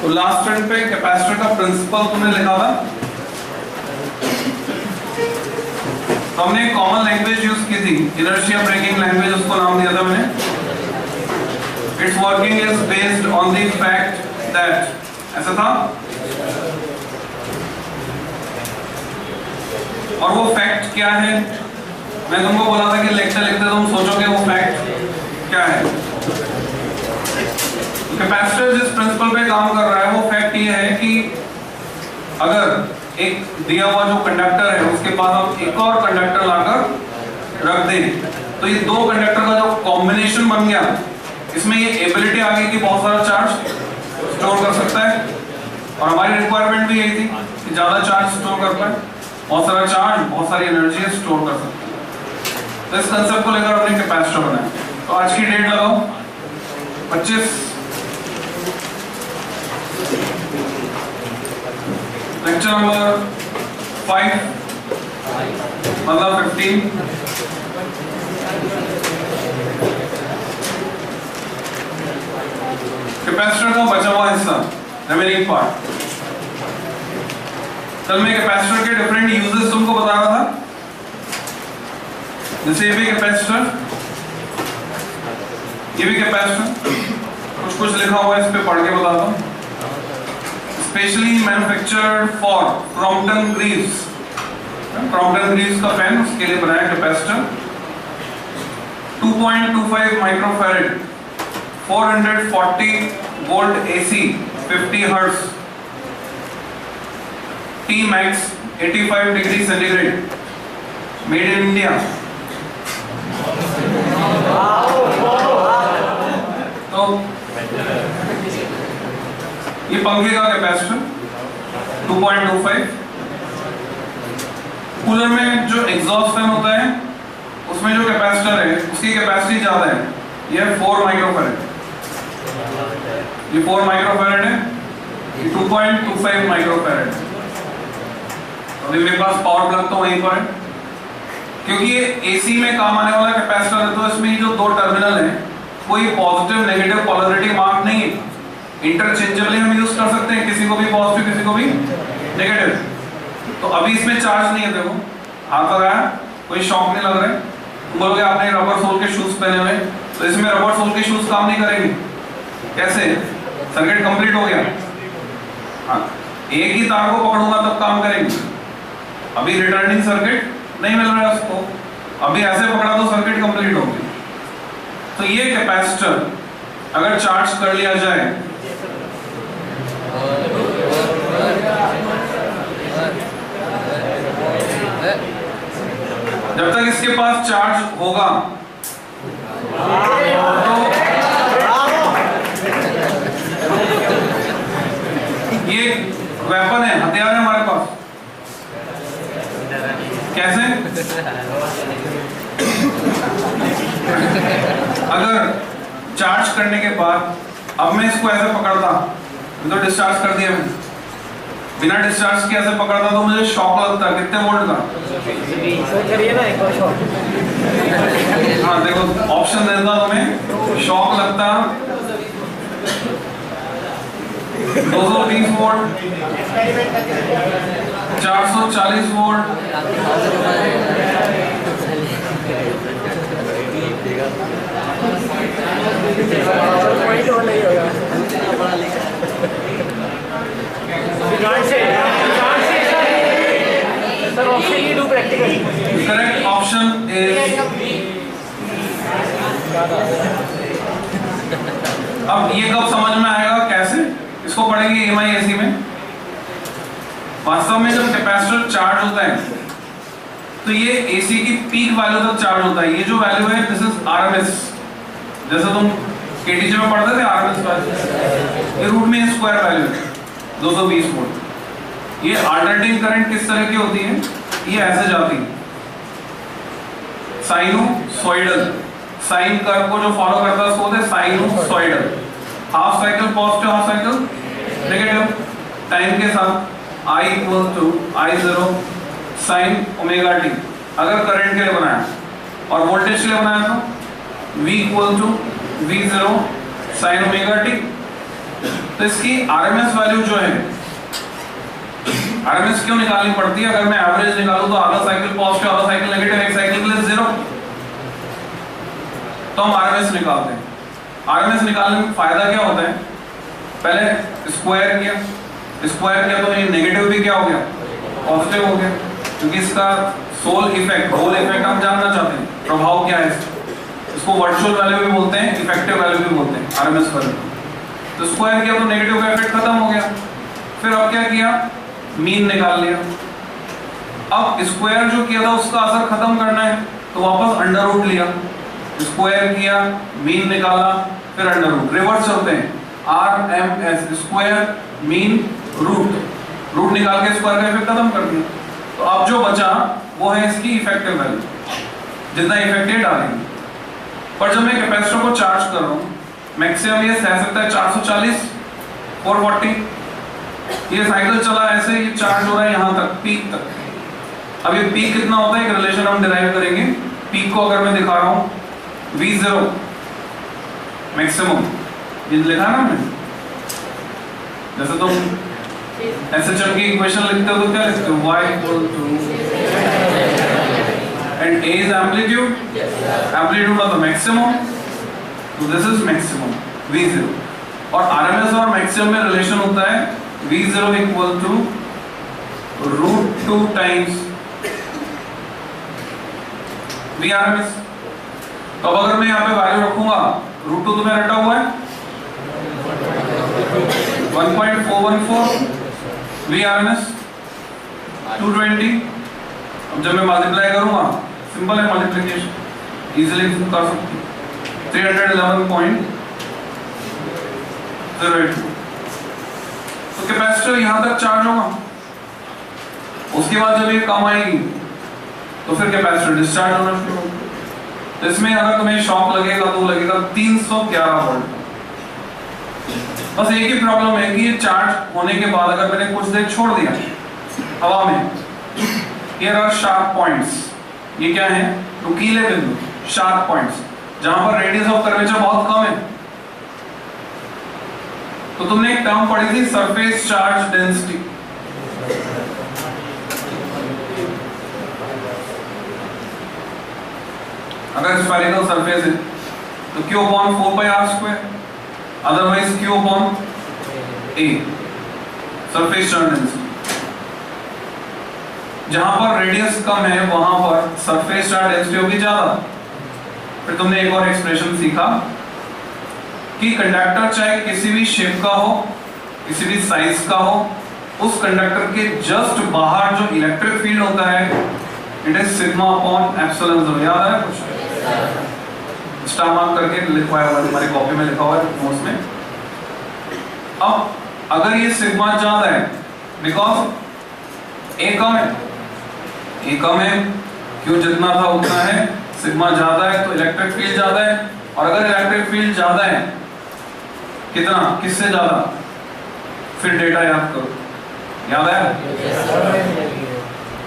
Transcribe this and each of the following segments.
तो last stand पे capacitor का प्रिंसिपल तुमने लिखा था। तो हमने एक कॉमन लैंग्वेज यूज की थी, इनर्शिया ब्रेकिंग लैंग्वेज, उसको नाम दिया था मैंने। It's working is based on the fact that, ऐसा था। और वो फैक्ट क्या है, मैं तुमको बोला था कि लेक्चर लिखते तुम सोचोगे वो फैक्ट क्या है। कैपेसिटर जिस प्रिंसिपल पे काम कर रहा है वो फैक्ट ये है कि अगर एक दिया हुआ जो कंडक्टर है उसके पास हम एक और कंडक्टर लाकर रख दें तो ये दो कंडक्टर का जो कॉम्बिनेशन बन गया, इसमें ये एबिलिटी आ गई कि बहुत सारा चार्ज स्टोर कर सकता है। और हमारी रिक्वायरमेंट भी यही थी कि ज्यादा चार्ज स्टोर कर पाए, बहुत सारा चार्ज, बहुत सारी एनर्जी स्टोर कर सकते हैं। तो इस कंसेप्ट को लेकर हमने कैपेसिटर बनाया। तो आज की डेट लगाओ 25, लेक्चर नंबर 5 मतलब 15। कैपेसिटर का बचा हुआ हिस्सा, रिमेनिंग पार्ट। कल मैं कैपेसिटर के डिफरेंट यूजेस तुमको बता रहा था। जैसे ये भी कैपेसिटर, ये भी कैपेसिटर, कुछ लिखा हुआ है, इस पे पढ़ के बताता हूँ। Specially manufactured for Crompton Greaves, Crompton Greaves का पेन, उसके लिए बनाया capacitor. 2.25 microfarad, 440 volt AC, 50 hertz, T max 85 degree centigrade, made in India. तो ये पंखे का कैपेसिटर 2.25। कूलर में जो एग्जॉस्ट फैन होता है उसमें जो कैपेसिटर है उसकी कैपेसिटी ज्यादा है, ये 4 माइक्रोफैरेड, ये 4 माइक्रोफैरेड है, ये 2.25 माइक्रोफैरेड। अभी मेरे पास पावर प्लग तो वहीं पर है, क्योंकि ये AC में काम आने वाला कैपेसिटर है। तो इसमें जो दो टर्मिनल है कोई पॉजिटिव नेगेटिव पोलैरिटी मार्क नहीं है, इंटरचेंजेबली हम यूज कर सकते हैं, किसी को भी पॉजिटिव किसी को भी नेगेटिव। तो अभी इसमें चार्ज नहीं है, देखो हाथ लगाया, कोई शॉक नहीं लग रहा है। तुम बोलोगे आपने रबर सोल के शूज पहने हुए, तो इसमें रबर सोल के शूज काम नहीं करेंगे, कैसे? सर्किट कंप्लीट हो गया। हाँ, एक ही तार को पकड़ूंगा तब काम करेंगे। अभी रिटर्निंग सर्किट नहीं मिल रहा है उसको, अभी ऐसे पकड़ा तो सर्किट कंप्लीट हो गई। तो ये कैपेसिटर अगर चार्ज कर लिया जाए जब तक इसके पास चार्ज होगा तो ये वेपन है, हथियार है हमारे पास। कैसे? अगर चार्ज करने के बाद अब मैं इसको ऐसे पकड़ता, तो डिस्चार्ज कर दिया मैंने, बिना डिस्चार्ज के ऐसे पकड़ता तो मुझे शॉक लगता, कितने वोल्ट का? हाँ देखो ऑप्शन देता तुम्हें, शॉक लगता 220 volt, 440 volt, correct option is. अब ये कब समझ में आएगा, कैसे इसको पढ़ेंगे EMI/AC में। वास्तव में जब कैपेसिटर चार्ज होता है तो ये AC की पीक वैल्यू तक चार्ज होता है। ये जो वैल्यू है दिस इज RMS, जैसे तुम KTG में पढ़ते थे RMS वैल्यू, ये रूट में स्क्वायर वैल्यू है 220 वोल्ट। ये अल्टरनेटिंग करंट किस तरह की होती है, ये ऐसे जाती है साइनोसॉइडल, साइन कर्व को जो फॉलो करता है उसको बोलते हैं sinusoidal. Half cycle positive, half cycle negative, time के साथ I equal to I0 sine omega t. अगर करंट के लिए बनाया और वोल्टेज के लिए बनाया तो V equal to V0 sine omega t. तो इसकी आरएमएस वैल्यू जो है, आरएमएस क्यों निकालनी पड़ती है? अगर मैं एवरेज निकालूं तो आधा साइकिल पॉजिटिव आधा साइकिल नेगेटिव, एक साइकिल के लिए 0, तो हम आरएमएस निकालते हैं। आरएमएस निकालने में फायदा क्या होता है? पहले स्क्वायर किया तो ये नेगेटिव भी क्या हो गया, पॉजिटिव हो गया, क्योंकि इसका सोल इफेक्ट, होल इफेक्ट हम जानना चाहते हैं, प्रभाव क्या है इसको वर्चुअल वैल्यू भी बोलते हैं, इफेक्टिव वैल्यू भी बोलते हैं, आरएमएस वैल्यू। तो स्क्वायर किया तो नेगेटिव का इफेक्ट खत्म हो गया। फिर अब क्या किया, मीन निकाल लिया। अब स्क्वायर जो किया था उसका असर खत्म करना है तो वापस अंडर रूट लिया, स्क्वायर किया, मीन निकाला, फिर अंडर रूट, रिवर्स चलते हैं, RMS square mean root, root निकाल के स्क्वायर का इफेक्ट खत्म कर दिया। तो अब जो बचा वो है इसकी इफेक्टिव वैल्यू, जितना इफेक्टेड डालेंगे। पर जब मैं कैपेसिटर को चार्ज कर रहा हूँ, मैक्सिमम ये सह सकता है 440 440, ये साइकिल चला ऐसे, ये चार्ज हो रहा है यहाँ तक, पीक तक। अब ये पीक कितना होता है, एक रिलेशन हम डिराइव करेंगे। पीक को अगर मैं दिखा रहा हूँ V0 मैक्सिमम, ये लिखा ना मैंने, जैसे तुम एसएचएम की इक्वेशन लिखते हो तो क्या लिखते हो, y equal to and a is amplitude, amplitude of the maximum, तो दिस इज मैक्सिमम V0। और आरएमएस और मैक्सिमम में रिलेशन होता है V0 equal to √2 times Vrms। तो अब अगर मैं यहाँ पे वैल्यू रखूंगा, √2 तो मैं रटा हुआ है 1.414, Vrms 220। अब जब मैं मल्टीप्लाई करूंगा, सिंपल है मल्टीप्लिकेशन, इजीली कर सकते हैं, 311.082। तो कैपेसिटर यहां तक चार्ज होगा, उसके बाद जब ये कम आएगी तो फिर कैपेसिटर डिस्चार्ज होना शुरू होगा। तो इसमें अगर तुम्हें शॉक लगेगा तो लगेगा 311 वोल्ट। बस एक ही प्रॉब्लम है कि ये चार्ज होने के बाद अगर मैंने कुछ देर छोड़ दिया हवा में, here are sharp points, ये क्या है, नुकीले बिंदु, शार्प पॉइंट्स, जहां पर रेडियस ऑफ कर्वेचर बहुत कम है। तो तुमने एक टर्म पढ़ी थी, सरफेस चार्ज डेंसिटी। अगर स्फेरिकल सरफेस है तो Q upon 4πr², otherwise Q upon A, surface charge density. जहां पर रेडियस कम है वहां पर सरफेस चार्ज डेंसिटी होगी ज्यादा। फिर तुमने एक और एक्सप्रेशन सीखा कि कंडक्टर चाहे किसी भी शेप का हो, किसी भी साइज का हो, उस कंडक्टर के जस्ट बाहर जो इलेक्ट्रिक फील्ड होता है, it is sigma upon epsilon 0। याद है कुछ? स्टार मार्क करके लिखवाया हुआ है, हमारी कॉपी में लिखा हुआ है नोट्स में। अब अगर ये सिग्मा ज्यादा है, बिकॉज ए कम है, ए कम है, क्यों जितना था उतना है, सिग्मा ज्यादा है तो इलेक्ट्रिक फील्ड ज्यादा है। और अगर इलेक्ट्रिक फील्ड ज्यादा है, कितना, किससे ज्यादा, फिर डेटा याद करो, याद है,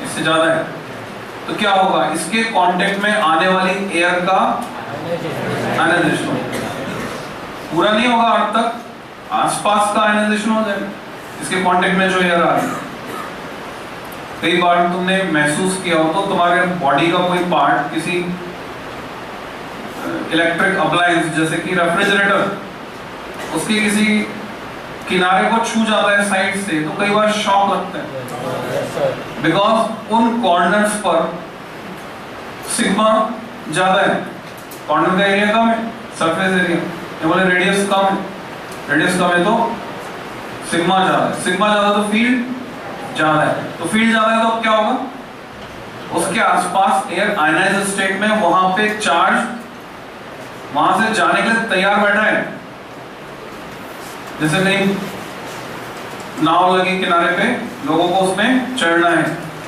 इससे ज्यादा है तो क्या होगा, इसके कांटेक्ट में आने वाली एयर का आयनाइजेशन पूरा नहीं होगा अर्थ तक, आसपास का आयनाइजेशन हो जाएगा इसके कांटेक्ट में जो एयर आ रही है। कई बार तुमने महसूस किया हो तो तुम्हारे बॉडी का कोई पार्ट किसी इलेक्ट्रिक अप्लायंस जैसे कि रेफ्रिजरेटर, उसके किसी किनारे को छू जाता है साइड से तो कई बार शॉक लगता है, बिकॉज उन कॉर्नर्स पर सिग्मा ज्यादा है, कॉर्नर का एरिया कम है, सरफेस एरिया, ये बोले रेडियस कम है, रेडियस कम है तो सिग्मा ज्यादा है, सिग्मा ज्यादा तो फील्ड ज्यादा है, तो फील्ड ज्यादा है तो क्या होगा, उसके आसपास एयर आयनाइज्ड स्टेट में, वहां पे चार्ज वहां से जाने के लिए तैयार बैठा है। जैसे कहीं नाव लगी किनारे पे, लोगों को उसमें चढ़ना है,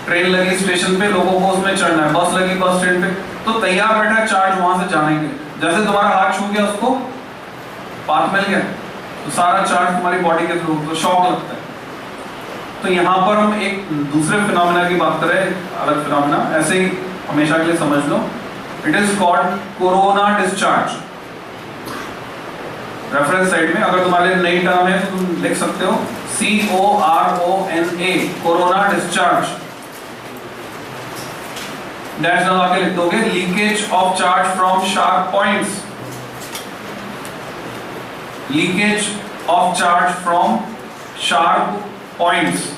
ट्रेन लगी स्टेशन पे, लोगों को उसमें चढ़ना है, बस लगी बस स्टैंड पे, तो तैयार बैठा है चार्ज वहां से जाने के लिए। जैसे तुम्हारा हाथ छू गया, उसको पाथ मिल गया तो सारा चार्ज तुम्हारी बॉडी के थ्रू, तो शॉक लगता है। तो यहाँ पर हम एक दूसरे फिनोमेना की बात करें, अलग फिनोमेना, ऐसे ही हमेशा के लिए समझ लो, it is called corona discharge. Reference side में। अगर तुम्हारे लिए नई टर्म है तो तुम लिख सकते हो CORONA, कोरोना डिस्चार्ज, डैश लगा के लिख दोगे। Leakage of charge from sharp points, leakage of charge from sharp points.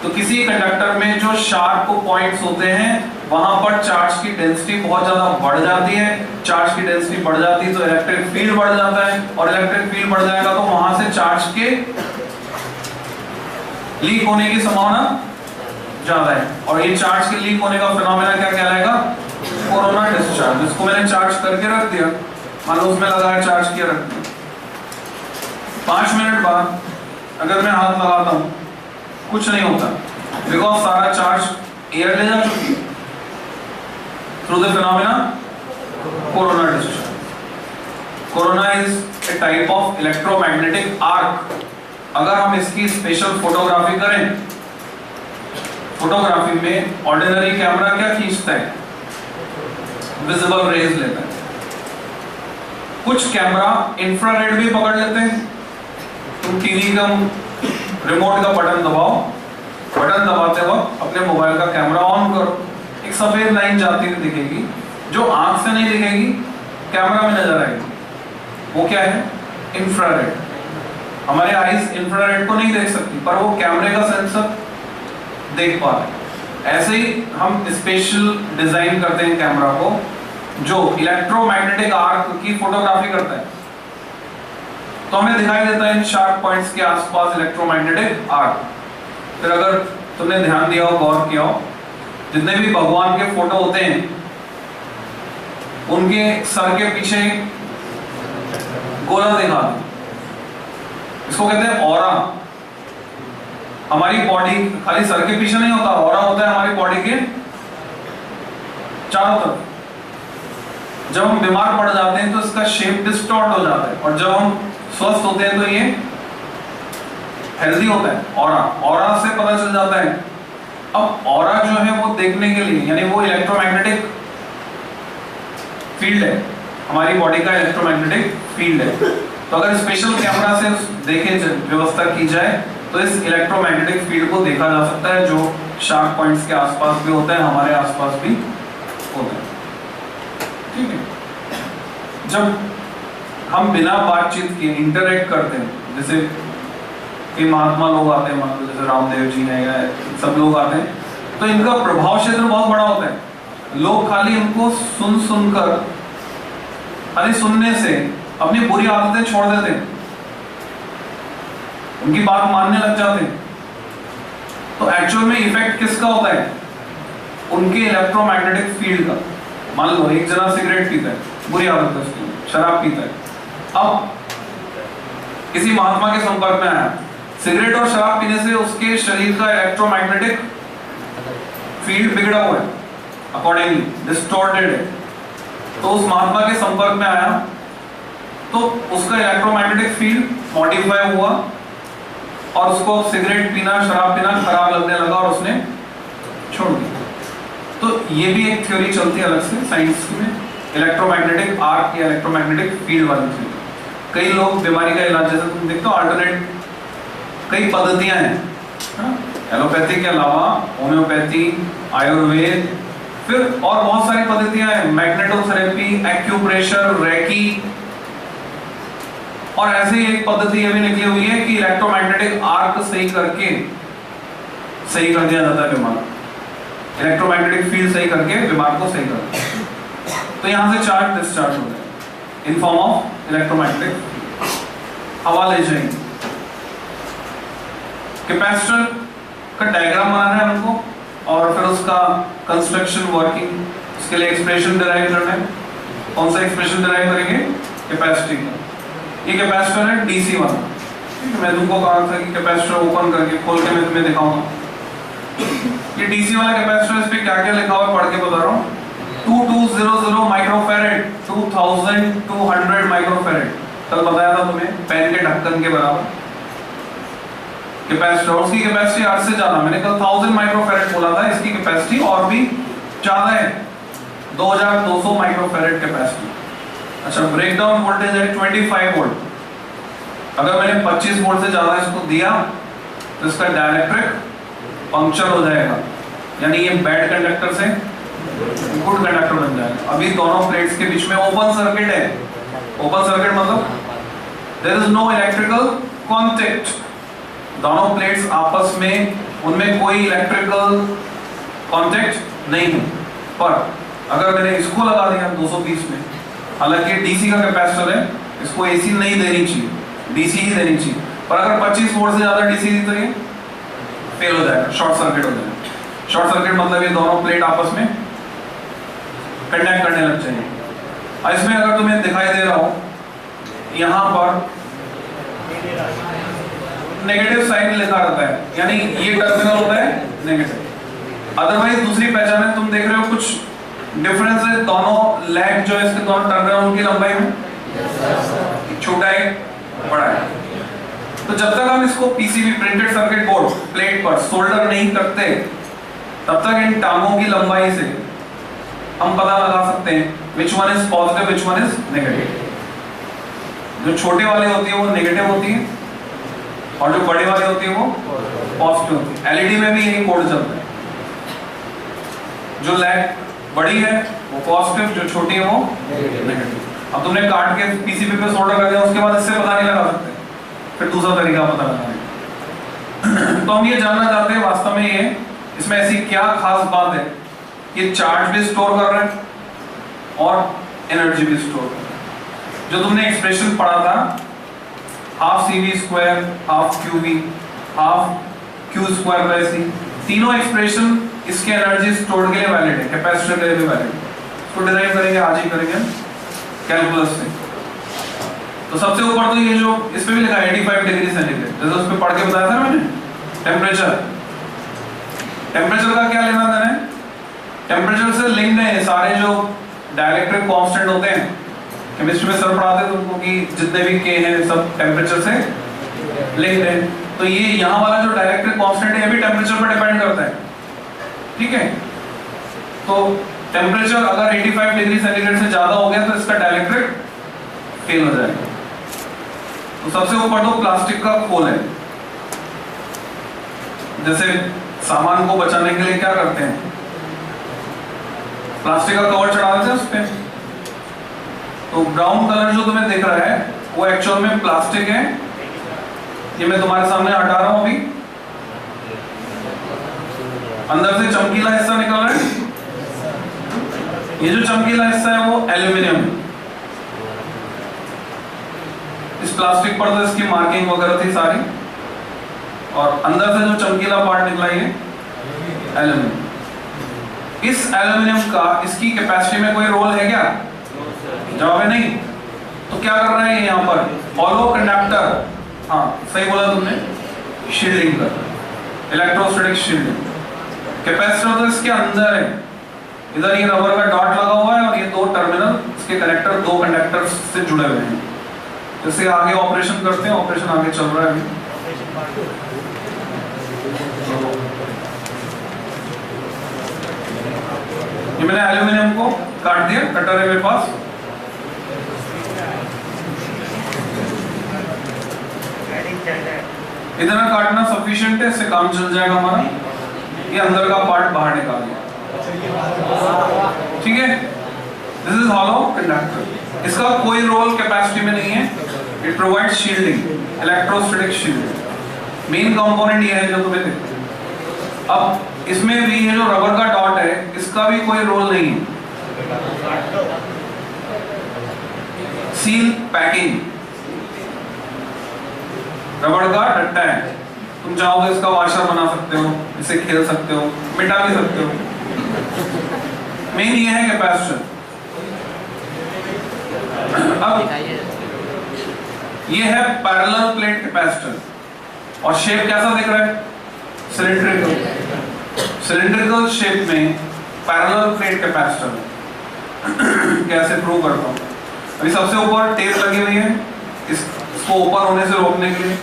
तो किसी कंडक्टर में जो शार्प पॉइंट्स होते हैं वहां पर चार्ज की डेंसिटी बहुत ज्यादा बढ़ जाती है। चार्ज की डेंसिटी बढ़ जाती है तो इलेक्ट्रिक फील्ड बढ़ जाता है, और इलेक्ट्रिक फील्ड बढ़ जाएगा तो वहां से चार्ज के लीक होने की संभावना ज्यादा है। और ये चार्ज के लीक होने का फिनोमेना क्या कहलाएगा? Corona discharge. इसको मैंने चार्ज करके रख दिया, मान लो उसमें लगाया चार्ज किया, रख दिया। 5 मिनट बाद अगर मैं हाथ लगाता हूं कुछ नहीं होता, बिकॉज सारा चार्ज एयर ले जा चुकी है through the phenomena corona discharge. Corona is a type of electromagnetic arc. अगर हम इसकी स्पेशल फोटोग्राफी करें, फोटोग्राफी में ऑर्डिनरी कैमरा क्या खींचता है? विजिबल रेज लेता है। कुछ कैमरा इंफ्रारेड भी पकड़ लेते हैं। तुम टीवी का रिमोट का बटन दबाओ, बटन दबाते वक्त अपने मोबाइल का कैमरा ऑन करो, एक सफेद लाइन जाती हुई दिखेगी जो आंख से नहीं दिखेगी, कैमरा में नजर आएगी। वो क्या है? इंफ्रारेड। हमारे आईज इंफ्रारेड को नहीं देख सकती, पर वो कैमरे का सेंसर देख पा रहे। ऐसे ही हम स्पेशल डिजाइन करते हैं कैमरा को जो इलेक्ट्रोमैग्नेटिक आर्क की फोटोग्राफी करता है, तो हमें दिखाई देता है इन शार्प पॉइंट्स के आसपास इलेक्ट्रोमैग्नेटिक आर्क। फिर अगर तुमने ध्यान दिया हो, गौर किया हो, जितने भी भगवान के फोटो होते हैं उनके सर के पीछे गोला दिखा दो, इसको कहते हैं ऑरा। हमारी बॉडी खाली सर के पीछे नहीं होता, ऑरा होता है हमारी बॉडी के चारों तरफ। जब हम बीमार पड़ जाते हैं तो इसका शेप डिस्टॉर्ट हो जाता है, और जब हम स्वस्थ होते हैं तो ये हेल्दी होता है। ऑरा, ऑरा से पता चल जाता है। अब ऑरा जो है वो देखने के लिए, यानी वो इलेक्ट्रोमैग्नेटिक फील्ड है, हमारी बॉडी का इलेक्ट्रोमैग्नेटिक फील्ड है। तो अगर स्पेशल कैमरा से देखे व्यवस्था की जाए तो इस इलेक्ट्रोमैग्नेटिक फील्ड को देखा जा सकता है, जो शार्प पॉइंट्स के आसपास भी होता है, हमारे आसपास भी होता है। ठीक है। जब हम बिना बातचीत के इंटरेक्ट करते हैं, जैसे कि महात्मा लोग आते हैं, मान लो जैसे रामदेव जी हैं या सब लोग आते हैं, तो इनका प्रभाव क्षेत्र बहुत बड़ा होता है। लोग खाली इनको सुन सुनकर, खाली सुनने से अपनी बुरी आदतें छोड़ देते हैं, उनकी बात मानने लग जाते हैं। तो एक्चुअल में इफेक्ट किसका होता है? उनके इलेक्ट्रोमैग्नेटिक फील्ड का। मान लो एक जना सिगरेट पीता है, बुरी आदत है उसकी, शराब पीता है, अब किसी महात्मा के संपर्क में आया, सिगरेट और शराब पीने से उसके शरीर का इलेक्ट्रोमैग्नेटिक फील्ड बिगड़ा हुआ है, अकॉर्डिंगली डिस्टॉर्टेड है। तो उस महात्मा के संपर्क में आया तो उसका इलेक्ट्रोमैग्नेटिक फील्ड मॉडिफाई हुआ और उसको सिगरेट पीना, शराब पीना खराब लगने लगा और उसने छोड़ दिया। तो ये भी एक थ्योरी चलती है अलग से साइंस में, इलेक्ट्रोमैग्नेटिक आर्क या इलेक्ट्रोमैग्नेटिक फील्ड वाली थ्योरी। कई लोग बीमारी का इलाज, जैसे तुम देखते हो अल्टरनेट कई पद्धतियां हैं, एलोपैथी के अलावा होम्योपैथी, आयुर्वेद, फिर और बहुत सारी पद्धतियां हैं, मैग्नेटोथेरेपी, एक्यूप्रेशर, रेकी, और ऐसे ही एक पद्धति ये भी निकली हुई है कि इलेक्ट्रोमैग्नेटिक आर्क सही करके सही कर दिया जाता है बीमार, इलेक्ट्रोमैग्नेटिक फील्ड सही करके बीमार को सही करता है। तो यहां से चार्ज डिस्चार्ज होता है इन फॉर्म ऑफ इलेक्ट्रोमैग्नेटिक। हवा ले जाएंगे, कैपेसिटर का डायग्राम बनाना है हमको, और फिर उसका कंस्ट्रक्शन, वर्किंग, उसके लिए एक्सप्रेशन डिराइव करना है। कौन सा एक्सप्रेशन डिराइव करेंगे? कैपेसिटी का। ये कैपेसिटर है डीसी वाला, ठीक है। मैं तुमको कहा था कि कैपेसिटर ओपन करके खोल के मैं तुम्हें दिखाऊंगा। ये डीसी वाला कैपेसिटर, इस पे क्या क्या लिखा हुआ है पढ़ के बता रहा हूँ। 2200 माइक्रोफैरेड, 2200 माइक्रोफैरेड, कल बताया था तुम्हें, पेन के ढक्कन के बराबर कैपेसिटर। उसकी कैपेसिटी 8 से ज्यादा, मैंने कल 1000 माइक्रोफैरेड बोला था, इसकी कैपेसिटी और भी ज्यादा है, 2200 माइक्रोफैरेड कैपेसिटी। अच्छा, ब्रेकडाउन वोल्टेज है 25 वोल्ट। अगर मैंने 25 वोल्ट से ज्यादा इसको दिया तो इसका डाइलेक्ट्रिक पंक्चर हो जाएगा, यानी ये बैड कंडक्टर से गुड कंडक्टर बन जाएगा। अभी दोनों प्लेट्स के बीच में ओपन सर्किट है। ओपन सर्किट मतलब there is no electrical contact, दोनों प्लेट्स आपस में, उनमें कोई इलेक्ट्रिकल कॉन्टैक्ट नहीं है। पर अगर मैंने इसको लगा दिया 230 में, हालांकि डीसी का कैपेसिटर है, इसको एसी नहीं देनी चाहिए, डीसी ही देनी चाहिए, पर अगर 25 वोल्ट से ज्यादा डीसी दी तो ये फेल हो जाएगा, शॉर्ट सर्किट हो जाएगा। शॉर्ट सर्किट मतलब ये दोनों प्लेट आपस में कंडक्ट करने लग जाएंगे। इसमें अगर तुम्हें दिखाई दे रहा हो यहाँ पर नेगेटिव साइन लिखा रहता है, यानी ये टर्मिनल होता है नेगेटिव। अदरवाइज दूसरी पहचान है, तुम देख रहे हो कुछ डिफरेंस है दोनों लैग जो है इसके दोनों टर्मिनल की लंबाई में, छोटा है बड़ा है। तो जब तक हम इसको PCB printed circuit board plate पर सोल्डर नहीं करते, तब तक इन टांगों की लंबाई से हम पता लगा सकते हैं which one is positive which one is negative. जो छोटे वाले होती है वो नेगेटिव होती है और जो बड़े वाले होती है वो पॉजिटिव होती है। एलईडी में भी यही कोड चलता है, जो लैग बड़ी है वो पॉजिटिव, जो छोटी है वो नेगेटिव। अब तुमने काट के पीसीबी पे सोल्डर कर दिया, उसके बाद इससे पता नहीं लगा सकते, फिर दूसरा तरीका पता लगाने। तो हम ये जानना चाहते हैं वास्तव में ये इसमें ऐसी क्या खास बात है, ये चार्ज भी स्टोर कर रहा है और एनर्जी भी स्टोर कर रहा है। जो तुमने एक्सप्रेशन पढ़ा था half CV square, half QV, half Q square by C, तीनों एक्सप्रेशन इसके एनर्जी स्टोर के लिए वैलिड है, कैपेसिटर के लिए भी वैलिड है। इसको डिराइव करेंगे आज ही करेंगे कैलकुलस से। तो सबसे ऊपर तो ये जो इस पे भी लिखा है 85 डिग्री सेंटीग्रेड, जैसे उस पे पढ़ के बताया था मैंने, टेम्परेचर। टेम्परेचर का क्या लेना देना है? टेम्परेचर से लिंक्ड है सारे जो डाइलेक्ट्रिक कांस्टेंट होते हैं, केमिस्ट्री में सर पढ़ाते हैं तुमको कि जितने भी के हैं सब टेम्परेचर से लिंक्ड है। तो ये यहाँ वाला जो डाइलेक्ट्रिक कांस्टेंट है ये भी टेम्परेचर पर डिपेंड करता है, ठीक है। तो टेम्परेचर अगर 85 डिग्री सेंटीग्रेड से ज्यादा हो गया तो इसका डाइलेक्ट्रिक फेल हो जाएगा। तो सबसे ऊपर तो प्लास्टिक का खोल है, जैसे सामान को बचाने के लिए क्या करते हैं, प्लास्टिक का कवर चढ़ा देते हैं उस पे। तो ब्राउन कलर जो तुम्हें दिख रहा है वो एक्चुअल में प्लास्टिक है। ये मैं तुम्हारे सामने हटा रहा हूं अभी, अंदर से चमकीला हिस्सा निकल रहा है, ये जो चमकीला हिस्सा है वो एल्यूमिनियम। इस प्लास्टिक पर तो इसकी मार्किंग वगैरह थी सारी, और अंदर से जो चमकीला पार्ट निकला ये एल्यूमिनियम। इस एल्यूमिनियम का इसकी कैपेसिटी में कोई रोल है क्या? जवाब है नहीं। तो क्या कर रहा है यहाँ पर? हॉलो कंडक्टर, हाँ सही बोला तुमने, शील्डिंग कर, इलेक्ट्रोस्टैटिक शील्डिंग। कैपेसिटर तो इसके अंदर है, इधर ये रबर का डॉट लगा हुआ है और ये दो टर्मिनल, इसके कनेक्टर दो कंडक्टर से जुड़े हुए हैं। जैसे आगे ऑपरेशन करते हैं, ऑपरेशन आगे चल रहा है अभी। ये मैंने एल्यूमिनियम को काट दिया, कटर है मेरे पास। इतना काटना सफिशिएंट है, इससे काम चल जाएगा हमारा। ये अंदर का पार्ट बाहर निकाल दिया, ठीक है। This is hollow conductor. इसका कोई रोल कैपेसिटी में नहीं है, it provides shielding, electrostatic shielding. Main component ये है जो तुम्हें दिखता है। अब इसमें भी ये जो रबर का डॉट है इसका भी कोई रोल नहीं है। सील पैकिंग, रबड़ का डट्टा है, तुम चाहो तो इसका वाशर बना सकते हो, इसे खेल सकते हो, मिटा भी सकते हो। मेन ये है कैपेसिटर। अब ये है पैरेलल प्लेट कैपेसिटर, और शेप कैसा दिख रहा है? सिलिंड्रिकल। सिलिंड्रिकल शेप में पैरेलल प्लेट कैपेसिटर। कैसे प्रूव करता हूं? अभी सबसे ऊपर टेप लगी हुई है, इसको ओपन होने से रोकने के लिए।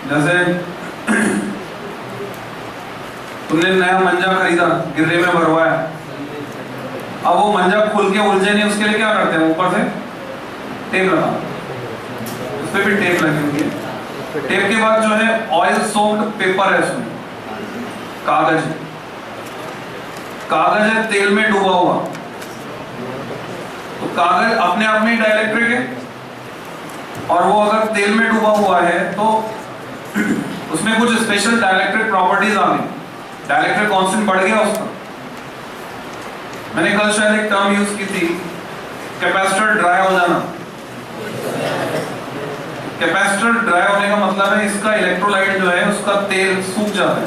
जैसे तुमने नया मंजा खरीदा, गिर्रे में भरवाया, अब वो मंजा खुल के उलझे नहीं, उसके लिए क्या करते हैं? ऊपर से टेप लगा, उस पर भी टेप लगी हुई है। टेप के बाद जो है ऑयल सोक्ड पेपर है, इसमें कागज है, कागज है तेल में डूबा हुआ। तो कागज अपने आप में डाइलेक्ट्रिक है, और वो अगर तेल में डूबा हुआ है तो उसमें कुछ स्पेशल डाइलेक्ट्रिक प्रॉपर्टीज आ गई, डाइलेक्ट्रिक कांस्टेंट बढ़ गया उसका। मैंने कल शायद एक टर्म यूज की थी, कैपेसिटर ड्राई हो जाना। कैपेसिटर ड्राई होने का मतलब है इसका इलेक्ट्रोलाइट जो है उसका तेल सूख जाता है,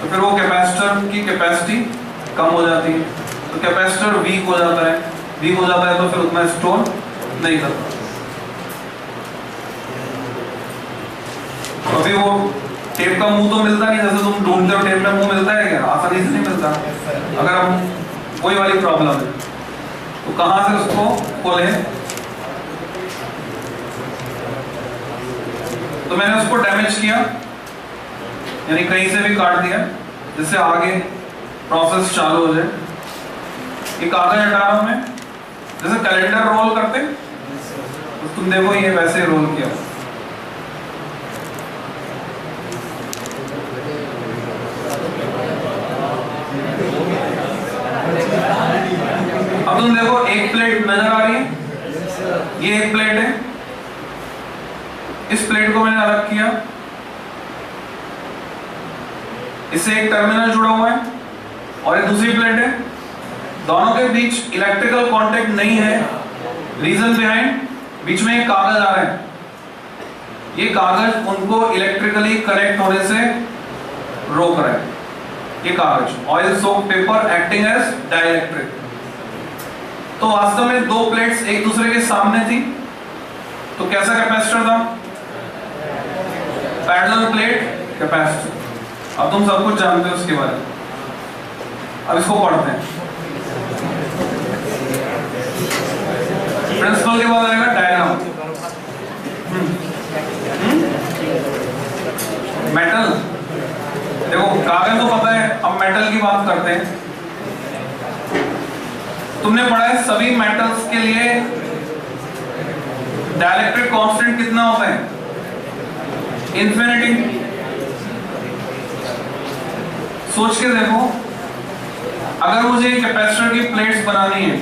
तो फिर वो कैपेसिटर की कैपेसिटी कम हो जाती है, तो कैपेसिटर वीक हो जाता है। वीक हो जाता है तो फिर उतना स्टोर नहीं करता। अभी वो टेप का मुंह तो मिलता नहीं, जैसे तुम ढूंढते हो टेप का मुंह मिलता है क्या? आसानी से नहीं मिलता। अगर हम कोई वाली प्रॉब्लम है तो कहां से उसको खोले? तो मैंने उसको डैमेज किया, यानी कहीं से भी काट दिया, जिससे आगे प्रोसेस चालू हो जाए। ये कागज हटा रहा हूं मैं, जैसे कैलेंडर रोल करते, तो तुम देखो ये वैसे रोल किया। अब तुम देखो एक प्लेट नजर आ रही है, ये एक प्लेट है, इस प्लेट को मैंने अलग किया, इससे एक टर्मिनल जुड़ा हुआ है और ये दूसरी प्लेट है, दोनों के बीच इलेक्ट्रिकल कांटेक्ट नहीं है। रीजन बिहाइंड, बीच में एक कागज आ रहा है, ये कागज उनको इलेक्ट्रिकली कनेक्ट होने से रोक रहा है। ये कागज oil soaked paper acting as dielectric. तो वास्तव में दो प्लेट्स एक दूसरे के सामने थी, तो कैसा कैपेसिटर था? Parallel plate capacitor. अब तुम सब कुछ जानते हो उसके बारे में, अब इसको पढ़ते हैं। प्रिंसिपल के बाद आएगा डायग्राम। मेटल, देखो कागज तो पता है, अब मेटल की बात करते हैं। तुमने पढ़ा है सभी मेटल्स के लिए डाइलेक्ट्रिक कांस्टेंट कितना होता है? इन्फिनिटी। सोच के देखो, अगर मुझे कैपेसिटर की प्लेट्स बनानी है,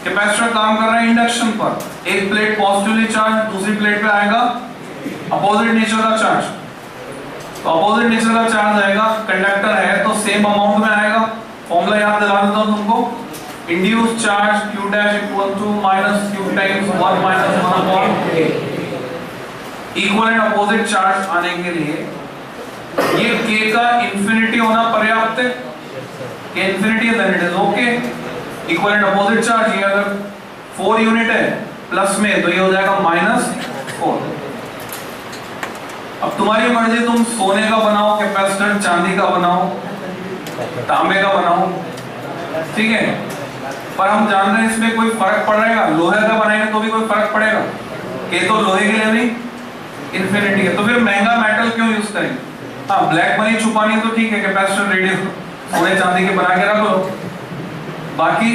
कैपेसिटर काम कर रहा है इंडक्शन पर, एक प्लेट पॉजिटिवली चार्ज, दूसरी प्लेट पे आएगा अपोजिट नेचर का चार्ज, तो अपोजिट नेचर का चार्ज आएगा, कंडक्टर है तो सेम अमाउंट में आएगा। फॉर्मूला याद दिला देता हूं तुमको, induced charge q dash equal to minus q times 1 minus 1 upon a। Equal and opposite charge आने के लिए ये k का इंफिनिटी होना पर्याप्त है, k इंफिनिटी है then it is okay. Equal and opposite charge, ये अगर 4 यूनिट है प्लस में तो ये हो जाएगा -4। अब तुम्हारी मर्जी, तुम सोने का बनाओ कैपेसिटर, चांदी का बनाओ, तांबे का बनाओ, ठीक है, पर हम जान रहे हैं इसमें कोई फर्क पड़ेगा? लोहे का बनाएंगे तो भी कोई फर्क पड़ेगा? के तो लोहे के लिए भी इंफिनिटी है, तो फिर महंगा मेटल क्यों यूज करेंगे? हाँ, ब्लैक मनी छुपानी है तो ठीक है, कैपेसिटर रेडियो सोने चांदी के बना के रख लो। बाकी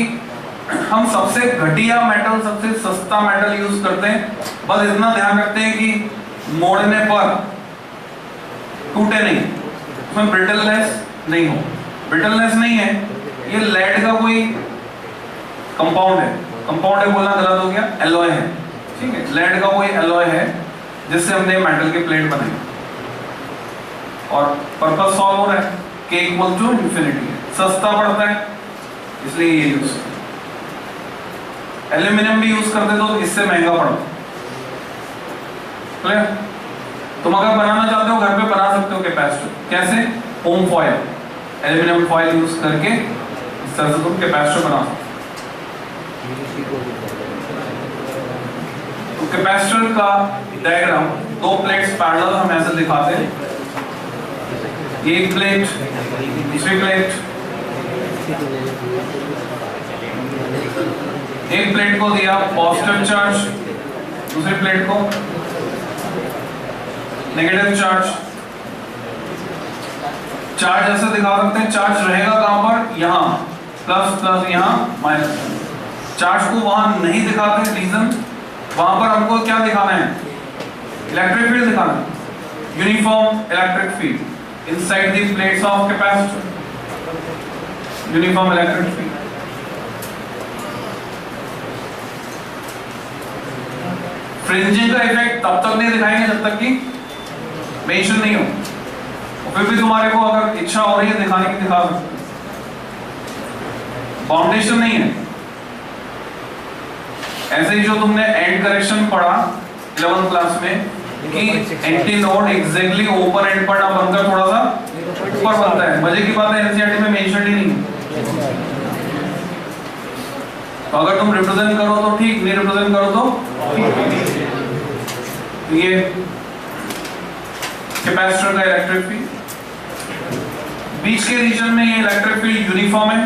हम सबसे घटिया मेटल, सबसे सस्ता मेटल यूज करते हैं, बस इतना ध्यान रखते हैं कि मोड़ने पर टूटे नहीं, उसमें ब्रिटलनेस नहीं हो। ब्रिटलनेस नहीं है, ये लेड का कोई कंपाउंड है, कंपाउंड है बोलना गलत हो गया, एलॉय है, ठीक है, लेड का कोई एलॉय है जिससे हमने मेटल की प्लेट बनाई और पर्पस सॉल्व हो रहा है। k इक्वल टू इंफिनिटी है, सस्ता पड़ता है इसलिए ये यूज। एल्यूमिनियम भी यूज करते तो इससे महंगा पड़ता। क्लियर? तुम अगर बनाना चाहते हो घर पे बना सकते हो कैपेसिटर, कैसे? Foam foil, aluminium foil use करके इस तरह से तुम कैपेसिटर बना सकते हो। तो कैपेसिटर का डायग्राम, दो प्लेट्स पैरेलल हम ऐसे दिखाते हैं, एक प्लेट दूसरी प्लेट, एक प्लेट को दिया पॉजिटिव चार्ज, दूसरी प्लेट को नेगेटिव चार्ज। चार्ज ऐसे दिखा सकते हैं, चार्ज रहेगा कहां पर? यहां प्लस प्लस, यहां माइनस। चार्ज को वहां नहीं दिखाते, रीजन वहां पर हमको क्या दिखाना है, इलेक्ट्रिक फील्ड दिखाना है, uniform electric field inside the plates of capacitor, uniform electric field. Fringing का इफेक्ट तब तक नहीं दिखाएंगे जब तक कि मेंशन नहीं हो, और फिर भी तुम्हारे को अगर इच्छा हो रही है दिखाने की दिखा सकते, फाउंडेशन नहीं है। ऐसे ही जो तुमने एंड करेक्शन पढ़ा 11th क्लास में कि anti node exactly open and पर ना बनकर थोड़ा सा ऊपर बनता है, मजे की बात है एनसीईआरटी में मेंशन ही नहीं है। तो अगर तुम रिप्रेजेंट करो तो ठीक, नहीं रिप्रेजेंट करो तो ये कैपेसिटर का इलेक्ट्रिक फील्ड, बीच के रीजन में ये इलेक्ट्रिक फील्ड यूनिफॉर्म है।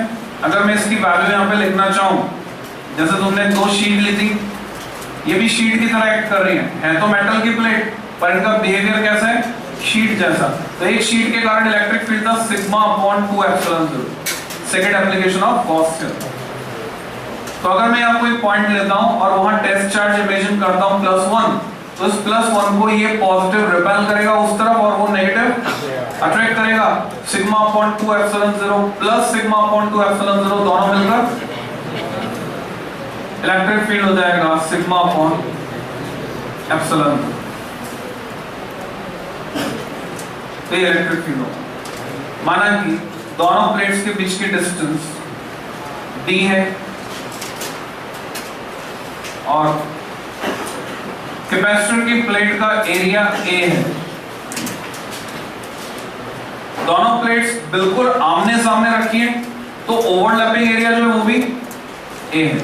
अगर मैं इसकी वैल्यू यहाँ पे लिखना चाहूँ, जैसे तुमने दो शीट ली थी, ये भी शीट की तरह एक्ट कर रही है तो मेटल की प्लेट, पर इनका बिहेवियर कैसा है, शीट जैसा। तो एक शीट के कारण इलेक्ट्रिक फील्ड था sigma upon 2 epsilon 0, second application of Gauss theorem. तो अगर मैं यहाँ कोई पॉइंट लेता हूँ और वहां टेस्ट चार्ज इमेजिन करता हूँ +1, तो इस +1 को ये पॉजिटिव रिपेल करेगा उस तरफ और वो नेगेटिव अट्रैक्ट करेगा। Sigma upon 2 epsilon 0 plus sigma upon 2 epsilon 0 दोनों मिलकर इलेक्ट्रिक फील्ड हो जाएगा सिग्मा अपॉन एप्सिलॉन। तो ये इलेक्ट्रिक फील्ड होगा। माना कि दोनों प्लेट्स के बीच की डिस्टेंस d है और कैपेसिटर की प्लेट का एरिया a है। दोनों प्लेट्स बिल्कुल आमने सामने रखी है, तो ओवरलैपिंग एरिया जो है वो भी a है,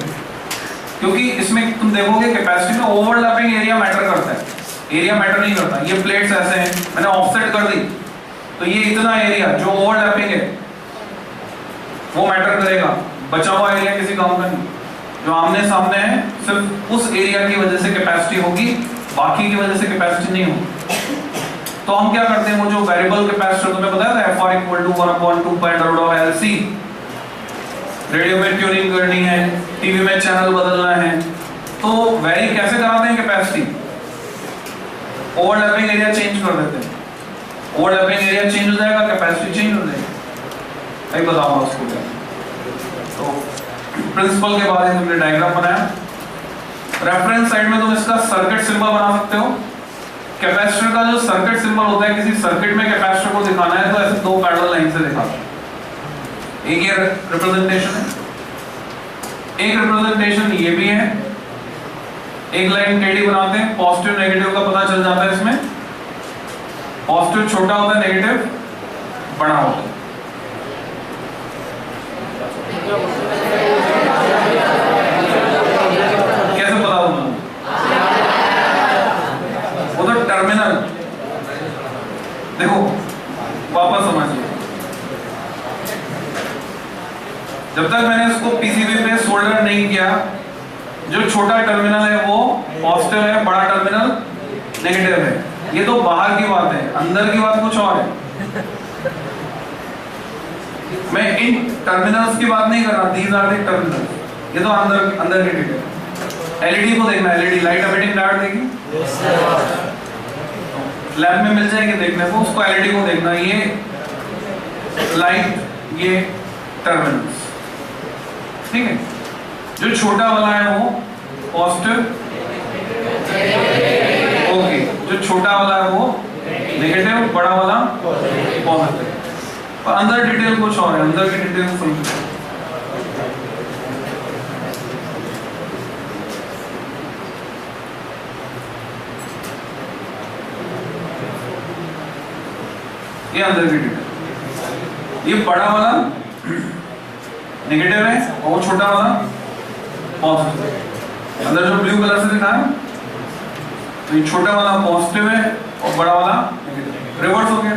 क्योंकि इसमें तुम देखोगे कैपेसिटी में ओवरलैपिंग एरिया मैटर करता है, एरिया मैटर नहीं करता। ये प्लेट्स ऐसे हैं, मैंने ऑफसेट कर दी, तो ये इतना एरिया जो ओवरलैपिंग है वो मैटर करेगा, बचा हुआ एरिया किसी काम का नहीं। जो आमने सामने है सिर्फ उस एरिया की वजह से कैपेसिटी होगी, बाकी की वजह से कैपेसिटी नहीं होगी। तो हम क्या करते हैं, वो जो वेरिएबल कैपेसिटर तुम्हें बताया था FR = 1/2 रेडियो में ट्यूनिंग करनी है, टीवी में चैनल बदलना है, तो वेरी कैसे कराते हैं कैपेसिटी, ओवरलैपिंग एरिया चेंज कर देते हैं, ओवरलैपिंग एरिया चेंज हो जाएगा, कैपेसिटी चेंज हो जाएगी। नहीं बताऊंगा उसको क्या। तो प्रिंसिपल के बाद तुमने डायग्राम बनाया, रेफरेंस साइड में तुम इसका सर्किट सिंबल बना सकते हो। कैपेसिटर का जो सर्किट सिंबल होता है, किसी सर्किट में कैपेसिटर को दिखाना है तो ऐसे दो पैरेलल लाइन से दिखाते हैं। एक ये रिप्रेजेंटेशन है, एक रिप्रेजेंटेशन ये भी है, एक लाइन टेढ़ी बनाते हैं, पॉजिटिव नेगेटिव का पता चल जाता है इसमें। पॉजिटिव छोटा होता है, नेगेटिव बड़ा होता है। कैसे पता होगा, वो तो टर्मिनल, देखो वापस समझिए, जब तक मैंने इसको पीसीबी पे सोल्डर नहीं किया, जो छोटा टर्मिनल है वो पॉजिटिव है, बड़ा टर्मिनल नेगेटिव है। ये तो बाहर की बात है, अंदर की बात कुछ और है। मैं इन टर्मिनल्स की बात नहीं कर रहा, दीज आर द टर्मिनल्स, ये तो अंदर की डिटेल। एलईडी को देखना, एलईडी लाइट एमिटिंग डायोड देखी, लैब में मिल जाएगी देखने को, उसको एलईडी को देखना, ये लाइट, ये टर्मिनल्स, ठीक है। जो छोटा वाला है वो पॉजिटिव, ओके, जो छोटा वाला है वो नेगेटिव, बड़ा वाला पॉजिटिव। और अंदर डिटेल कुछ और है, अंदर की डिटेल समझो। ये अंदर की डिटेल, ये बड़ा वाला नेगेटिव है और वो छोटा वाला पॉजिटिव। अंदर जो ब्लू कलर से दिखा है, तो ये छोटा वाला पॉजिटिव है और बड़ा वाला नेगेटिव, रिवर्स हो गया।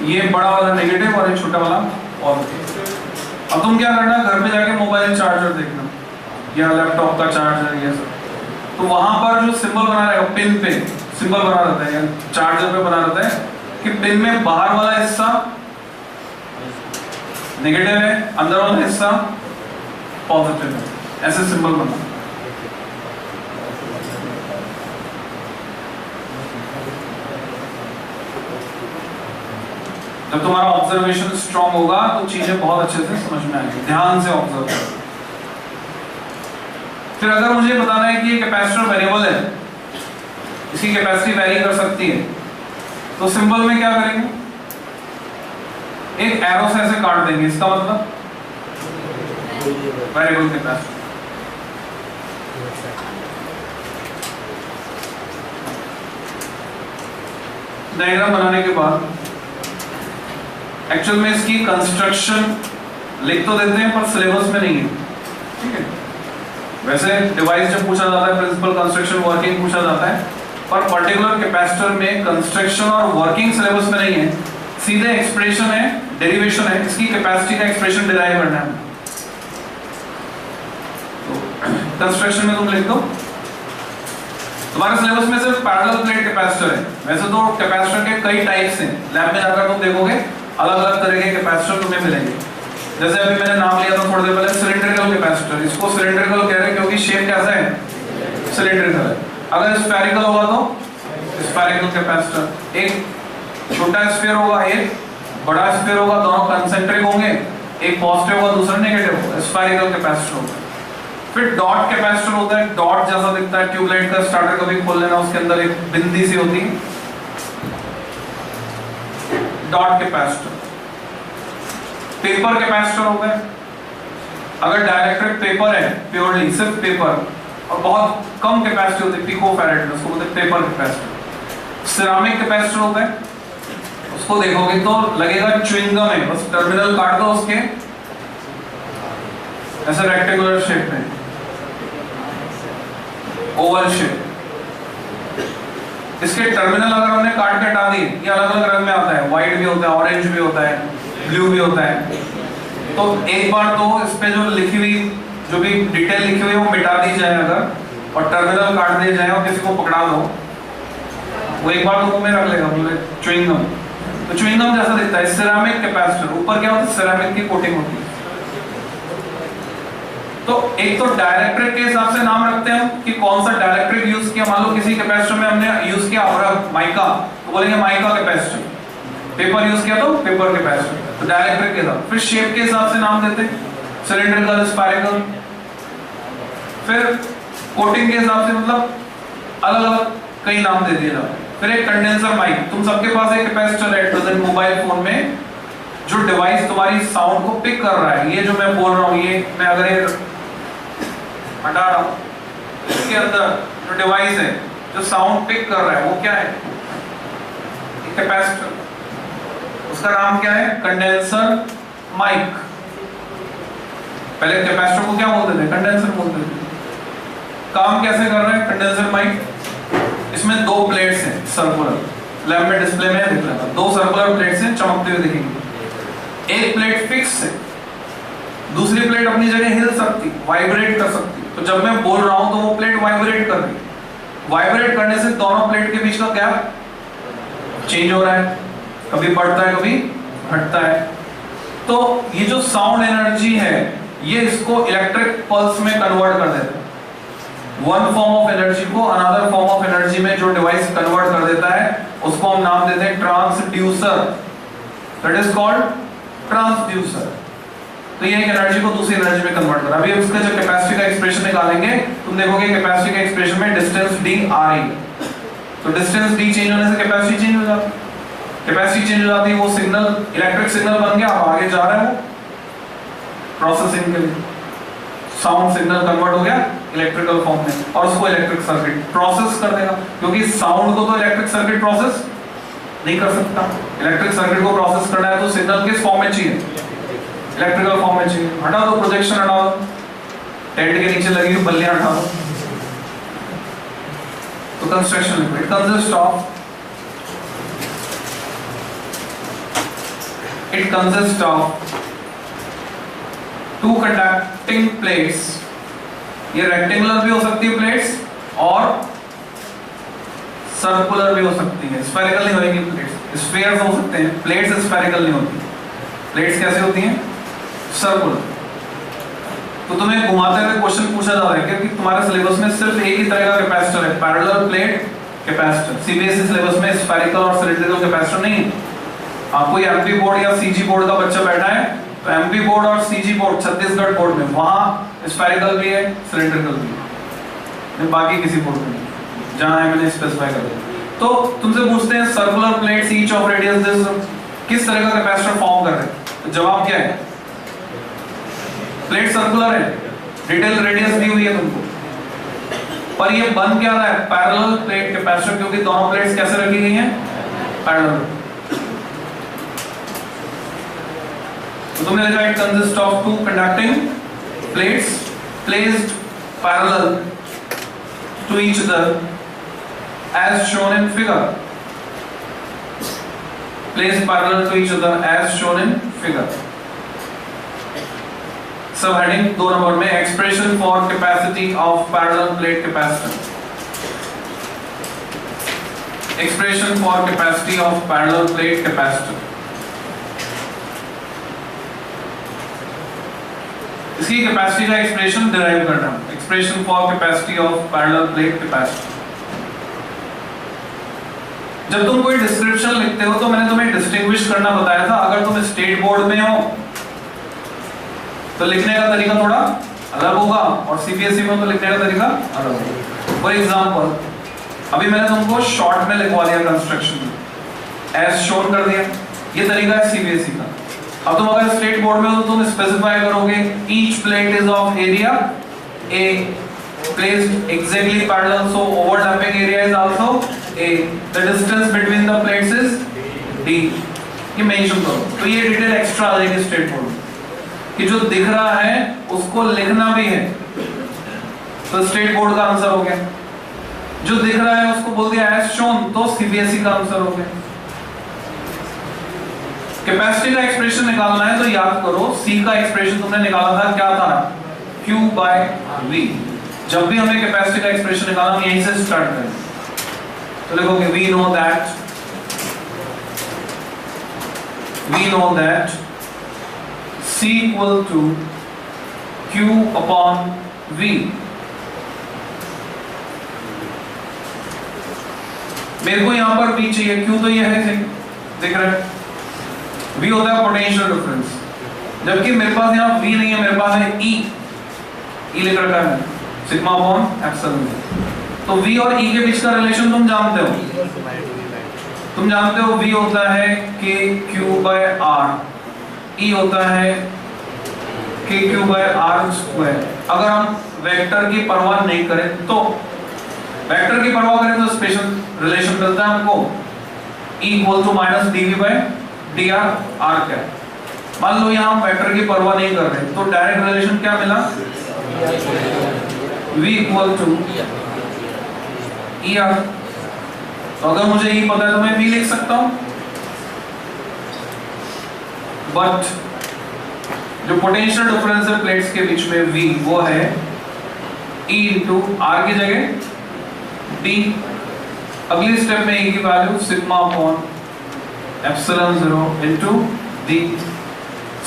ये बड़ा वाला नेगेटिव और ये छोटा वाला पॉजिटिव। अब तुम क्या करना, घर पे जाके मोबाइल चार्जर देखना या लैपटॉप का चार्जर, ये सब, तो वहां पर जो सिंबल बना रहेगा, पिन पे सिंबल बना रहता है या चार्जर पे बना रहता है कि पिन में बाहर वाला हिस्सा नेगेटिव है, अंदर वाला हिस्सा पॉजिटिव है, ऐसे सिंबल बना। जब तुम्हारा ऑब्जर्वेशन स्ट्रांग होगा तो चीजें बहुत अच्छे से समझ में आएंगी। ध्यान से ऑब्जर्व करो। फिर अगर मुझे बताना है कि ये कैपेसिटर वेरिएबल है, इसकी कैपेसिटी वेरी कर सकती है, तो सिंबल में क्या करेंगे, एक एरो से ऐसे काट देंगे, इसका मतलब वेरिएबल कैपेसिटर। डायग्राम बनाने के बाद एक्चुअल में इसकी कंस्ट्रक्शन लिख तो देते हैं पर सिलेबस में नहीं है, ठीक है। वैसे डिवाइस जब पूछा जाता है, प्रिंसिपल, कंस्ट्रक्शन, वर्किंग पूछा जाता है, पर पर्टिकुलर कैपेसिटर में कंस्ट्रक्शन और वर्किंग सिलेबस में नहीं है। सीधे एक्सप्रेशन है, डेरिवेशन है, इसकी कैपेसिटी का एक्सप्रेशन डिराइव करना है। तो कंस्ट्रक्शन में तुम लिख दो। तुम्हारे सिलेबस में सिर्फ पैरेलल प्लेट कैपेसिटर है। वैसे तो कैपेसिटर के कई टाइप्स हैं, लैब में जाकर तुम देखोगे अलग अलग तरह के कैपेसिटर तुम्हें मिलेंगे। जैसे अभी मैंने नाम लिया था थोड़ी देर पहले, सिलिंड्रिकल कैपेसिटर। इसको सिलिंड्रिकल कह रहे हैं क्योंकि शेप कैसा है, सिलिंड्रिकल है। अगर स्फेरिकल होगा तो स्फेरिकल कैपेसिटर। एक छोटा स्फीयर होगा, एक बड़ा स्फीयर होगा, दोनों कंसेंट्रिक होंगे, एक पॉजिटिव होगा दूसरा नेगेटिव होगा, स्फेरिकल कैपेसिटर होगा। फिर डॉट कैपेसिटर होता है, डॉट जैसा दिखता है, ट्यूबलाइट का स्टार्टर कभी खोल लेना, उसके अंदर एक बिंदी सी होती है, डॉट कैपेसिटर। पेपर कैपेसिटर होता है, अगर डाइलेक्ट्रिक पेपर है, प्योरली सिर्फ पेपर, और बहुत कम कैपेसिटी होती है, पिकोफैरेड, उसको बोलते हैं पेपर कैपेसिटर। सिरामिक कैपेसिटर होता है, उसको देखोगे तो लगेगा च्युइंगम है, बस टर्मिनल काट दो उसके ऐसे रेक्टेंगुलर शेप में, ओवल शेप। इसके टर्मिनल अगर हमने काट के हटा दिए, ये अलग अलग रंग में आता है, व्हाइट भी होता है, ऑरेंज भी होता है, ब्लू भी होता है। तो एक बार तो इस पे जो लिखी हुई, जो भी डिटेल लिखी हुई है वो मिटा दी जाए अगर, और टर्मिनल काट दिए जाए और किसी को पकड़ा दो, वो एक बार तो मुंह में रख लेगा, बोले च्युइंगम। तो च्युइंगम जैसा दिखता है। सिरामिक कैपेसिटर, ऊपर क्या होता है, सिरामिक की कोटिंग होती है। तो एक तो डाइलेक्ट्रिक के हिसाब से नाम रखते हैं कि कौन सा डाइलेक्ट्रिक यूज किया। मान लो किसी कैपेसिटर में हमने यूज किया अवरक, माइका, तो बोलेंगे माइका कैपेसिटर। पेपर यूज किया तो पेपर कैपेसिटर, तो डाइलेक्ट्रिक के हिसाब। फिर शेप के हिसाब से नाम देते हैं, सिलिंड्रिकल, स्फेरिकल। फिर कोटिंग के हिसाब से मतलब अलग अलग कई नाम दे दिए जाते हैं। फिर एक कंडेंसर माइक, तुम सबके पास एक कैपेसिटर है प्रेजेंट मोबाइल फोन में, जो डिवाइस तुम्हारी साउंड को पिक कर रहा है। ये जो मैं बोल रहा हूँ, ये मैं अगर ये हटा रहा हूँ, इसके अंदर जो डिवाइस है जो साउंड पिक कर रहा है, वो क्या है, एक कैपेसिटर। उसका नाम क्या है, कंडेंसर माइक। पहले कैपेसिटर को क्या बोलते थे, कंडेंसर बोलते थे। काम कैसे कर रहा है कंडेंसर माइक, इसमें दो प्लेट्स हैं सर्कुलर, लैब में डिस्प्ले में दिख रहा है, दो सर्कुलर प्लेट्स हैं, चमकते हुए दिखेंगे। एक प्लेट फिक्स है, दूसरी प्लेट अपनी जगह हिल सकती, वाइब्रेट कर सकती। तो जब मैं बोल रहा हूं तो वो प्लेट वाइब्रेट कर रही है। वाइब्रेट करने से दोनों प्लेट के बीच का गैप चेंज हो रहा है, कभी बढ़ता है कभी घटता है। तो ये जो साउंड एनर्जी है, ये इसको इलेक्ट्रिक पल्स में कन्वर्ट कर देता है। वन फॉर्म ऑफ एनर्जी को अनदर फॉर्म ऑफ एनर्जी में जो डिवाइस कन्वर्ट कर देता है, उसको हम नाम देते हैं transducer. That is called transducer. तो ये एक एनर्जी को दूसरी एनर्जी में कन्वर्ट कर। अभी उसका जो कैपेसिटी का एक्सप्रेशन निकालेंगे, तुम देखोगे कैपेसिटी का एक्सप्रेशन में डिस्टेंस d आ रही है। तो डिस्टेंस d चेंज होने से कैपेसिटी चेंज हो जाती है। कैपेसिटी चेंज हो जाती है, वो सिग्नल इलेक्ट्रिक सिग्नल बन गया, अब आगे जा रहा है वो प्रोसेसिंग के लिए। साउंड सिग्नल कन्वर्ट हो गया इलेक्ट्रिकल फॉर्म में, और उसको इलेक्ट्रिक सर्किट प्रोसेस कर देगा। क्योंकि साउंड को तो इलेक्ट्रिक सर्किट प्रोसेस नहीं कर सकता, इलेक्ट्रिक सर्किट को प्रोसेस करना है तो सिग्नल किस फॉर्म में चाहिए, इलेक्ट्रिकल फॉर्म में चाहिए। हटा दो प्रोजेक्शन, हटा दो टेंट के नीचे लगी हुई बल्लियां हटा दो। तो construction it consist of two conducting plates. ये रेक्टेंगुलर भी हो सकती है प्लेट्स और सर्कुलर भी हो सकती है। स्फेरिकल नहीं होगी प्लेट्स, स्फीयर्स हो सकते हैं, प्लेट्स स्फेरिकल नहीं होती। प्लेट्स कैसे होती हैं, सर्कुलर। तो तुम्हें घुमाते हुए क्वेश्चन पूछा जा रहा है क्योंकि तुम्हारे सिलेबस में सिर्फ एक ही तरह का कैपेसिटर है, parallel plate capacitor. CBSE syllabus में स्फेरिकल और सिलिंड्रिकल कैपेसिटर नहीं है। कोई एमपी बोर्ड या सीजी बोर्ड का बच्चा बैठा है, तो एमपी बोर्ड और सीजी बोर्ड छत्तीसगढ़ बोर्ड में वहां स्फेरिकल भी है, सिलिंड्रिकल भी है, बाकी किसी बोर्ड में नहीं, जहां है मैंने स्पेसिफाई कर दिया। तो तुमसे पूछते हैं circular plates each of radius this किस तरह का कैपेसिटर फॉर्म कर रहे हैं, तो जवाब क्या है? प्लेट सर्कुलर है, डिटेल रेडियस दी हुई है तुमको, पर ये बन क्या रहा है? पैरेलल प्लेट कैपेसिटर, क्योंकि दोनों प्लेट्स कैसे रखी गई हैं? पैरेलल। तो तुमने लिखा it consist of two conducting plates placed parallel to each other as shown in figure, placed parallel to each other as shown in figure. Subheading 2 number में expression for capacity of parallel plate capacitor. Expression for capacity of parallel plate capacitor. इसकी capacity का expression derive करना, expression for capacity of parallel plate capacitor. जब तुम कोई description लिखते हो तो मैंने तुम्हें डिस्टिंग्विश करना बताया था। अगर तुम स्टेट बोर्ड में हो तो लिखने का तरीका थोड़ा अलग होगा और सीबीएसई में तो लिखने का तरीका अलग होगा। फॉर एग्जांपल अभी मैंने तुमको शॉर्ट में लिखवा दिया कंस्ट्रक्शन एज शोन कर दिया, ये तरीका है सीबीएसई का। अब तुम अगर स्टेट बोर्ड में हो तो तुम स्पेसिफाई करोगे each plate is of area A placed exactly parallel, so overlapping area is also A. The distance between the plates is D. ये मेंशन करो, तो ये डिटेल एक्स्ट्रा आ जाएगी स्टेट बोर्ड कि जो दिख रहा है उसको लिखना भी है, तो स्टेट बोर्ड का आंसर हो गया। जो दिख रहा है उसको बोल दिया एज शोन, तो सीबीएसई का आंसर हो गया। कैपेसिटी का एक्सप्रेशन निकालना है तो याद करो सी का एक्सप्रेशन तुमने निकाला था, क्या था? Q by V। जब भी हमें कैपेसिटी का एक्सप्रेशन निकालना हम यहीं से स्टार्ट करें, तो लिखोगे we know that C equal to Q upon V। मेरे को यहां पर V चाहिए, Q तो ये है, दिख रहा है, V होता है पोटेंशियल डिफरेंस, जबकि मेरे पास यहाँ V नहीं है, मेरे पास है E लिख रखा है सिग्मा अपॉन एप्सिलॉन। तो V और E के बीच का रिलेशन तुम जानते हो, V होता है KQ by R, E होता है KQ by R स्क्वायर। अगर हम वेक्टर की परवाह नहीं करें तो, वेक्टर की परवाह करें तो स्पेशल रिलेशन मिलता है हमको E equal to minus dV by dr r क्या। मान लो यहाँ हम वेक्टर की परवाह नहीं कर रहे तो डायरेक्ट रिलेशन क्या मिला? V equal to ER। तो अगर मुझे E पता है तो मैं V लिख सकता हूं, बट जो पोटेंशियल डिफरेंस है प्लेट्स के बीच में V, वो है E इंटू R की जगह D। अगली स्टेप में E की value sigma upon epsilon 0 into D।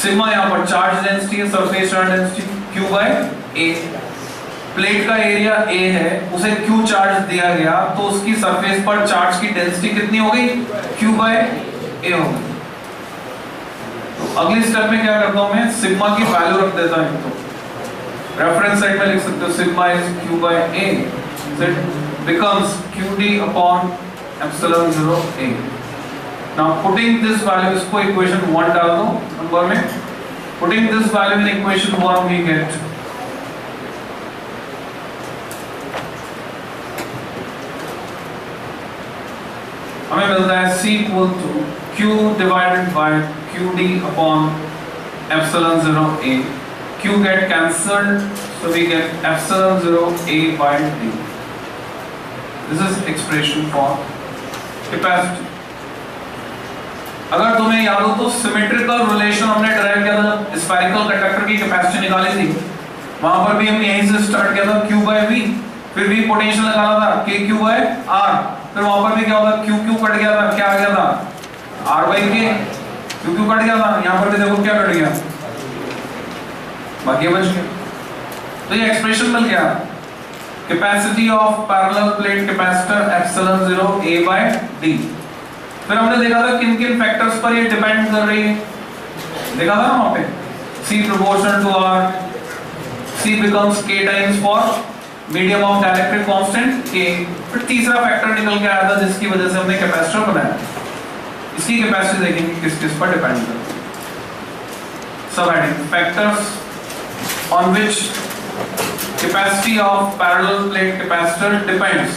Sigma यहाँ पर चार्ज डेंसिटी है, surface charge density Q by A। Plate का एरिया A है, उसे Q चार्ज दिया गया तो उसकी सरफेस पर चार्ज की डेंसिटी कितनी हो गई? Q by A हो गई। तो अगली स्टेप में क्या करता हूं मैं? सिग्मा की वैल्यू रख देता हूं, तो रेफरेंस साइड में लिख सकते हो sigma is Q by A, so it becomes QD upon epsilon 0 A। Now putting this value, इसको इक्वेशन 1 डाल दो नंबर में, putting this value in equation 1 we get हमें मिलता है C equal to Q divided by QD upon epsilon 0 A। Q get cancelled, so we get epsilon 0 A by D। This is expression for capacity। अगर तुम्हें याद हो तो symmetrical relation हमने derive किया था, स्फेरिकल कंडक्टर की कैपेसिटी निकाली थी, वहां पर भी हम यहीं से स्टार्ट किया था Q by V, फिर V पोटेंशियल निकाला था KQ by R, फिर वहां पर भी क्या होता QQ कट गया था, क्या आ गया था R by K, QQ cut गया था, यहां पर भी देखो क्या कट गया, बाकी बच गया। तो ये एक्सप्रेशन मिल गया, capacity of parallel plate capacitor epsilon 0 A by D। फिर हमने देखा था किन किन फैक्टर्स पर ये डिपेंड कर रही है, देखा था ना वहां पे, C proportional to R, C becomes K times for medium of dielectric constant K। फिर तीसरा फैक्टर निकल के आया था जिसकी वजह से हमने कैपेसिटर बनाया। इसकी कैपेसिटी देखेंगे किस किस पर डिपेंड करती है। सब heading factors on which capacity of parallel plate capacitor depends।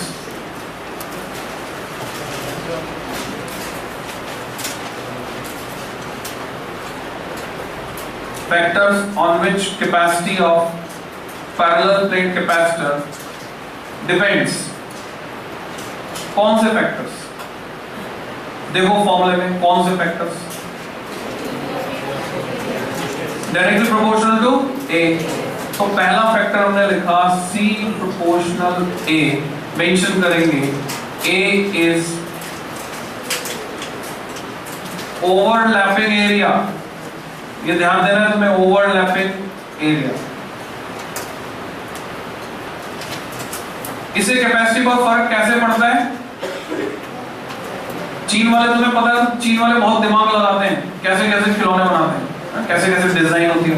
Factors on which capacity of parallel plate capacitor depends। कौन से फैक्टर्स, देखो फॉर्मूले में कौन से factors, directly proportional to A। तो पहला फैक्टर हमने लिखा C प्रोपोर्शनल A, मेंशन करेंगे A इज ओवरलैपिंग एरिया, ये ध्यान देना है तुम्हें, ओवरलैपिंग एरिया। इससे कैपेसिटी पर फर्क कैसे पड़ता है, चीन वाले तुम्हें पता है, चीन वाले बहुत दिमाग लगाते हैं, कैसे कैसे खिलौने बनाते हैं, कैसे कैसे डिजाइन होती है।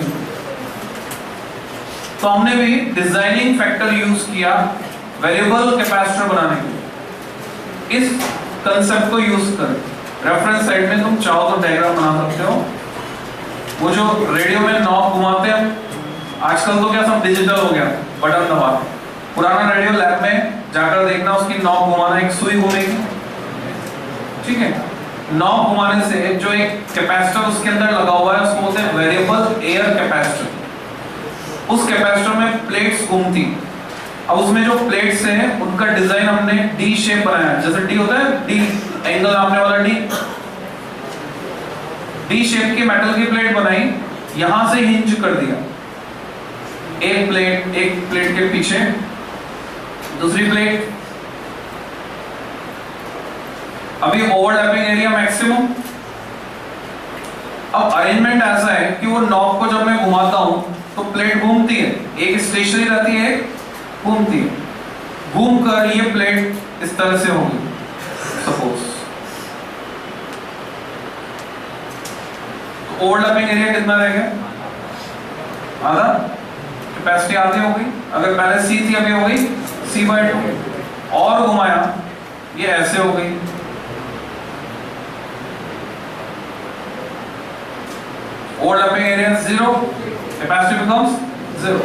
तो हमने भी डिजाइनिंग फैक्टर यूज किया वेरिएबल कैपेसिटर बनाने के लिए। इस कंसेप्ट को यूज कर रेफरेंस साइड में तुम चाहो तो डायग्राम बना सकते हो। वो जो रेडियो में नॉब घुमाते हैं, आजकल तो क्या सब डिजिटल हो गया, बटन दबाते। पुराना रेडियो लैब में जाकर देखना, उसकी नॉब घुमाना, एक सुई घूमेगी, ठीक है। नॉब घुमाने से जो एक कैपेसिटर उसके अंदर लगा हुआ है उसको बोलते हैं वेरिएबल एयर कैपेसिटर। उस कैपेसिटर में प्लेट्स घूमती, अब उसमें जो प्लेट्स हैं उनका डिजाइन हमने डी शेप बनाया, जैसे डी होता है, डी एंगल आपने वाला डी शेप की मेटल की प्लेट बनाई, यहां से हिंज कर दिया, एक प्लेट के पीछे दूसरी प्लेट। अभी ओवरलैपिंग एरिया मैक्सिमम। अब अरेंजमेंट ऐसा है कि वो नॉब को जब मैं घुमाता हूं तो प्लेट घूमती है, एक स्टेशनरी रहती है, एक घूमती है। घूमकर ये प्लेट इस तरह से होगी सपोज, तो ओवरलैपिंग एरिया कितना रहेगा, आधा, कैपेसिटी आधी हो गई। अगर पहले C थी अभी हो गई C/2, और घुमाया ये ऐसे हो गई, ओवरलैपिंग एरिया 0, कैपेसिटी बिकम्स 0।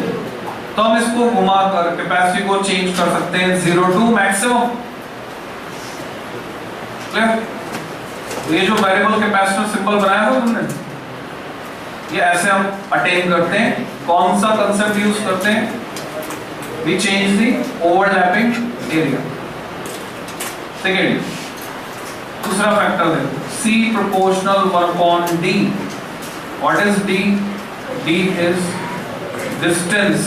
तो हम इसको घुमाकर कैपेसिटी को चेंज कर सकते हैं 0 to मैक्सिमम। क्लियर? तो ये जो वेरिएबल कैपेसिटर सिंबल बनाया था तुमने, ये ऐसे हम अटेन करते हैं। कौन सा कंसेप्ट यूज करते हैं, we change the overlapping area. Second, दूसरा फैक्टर देखो, C proportional 1/D। What is D? D is distance,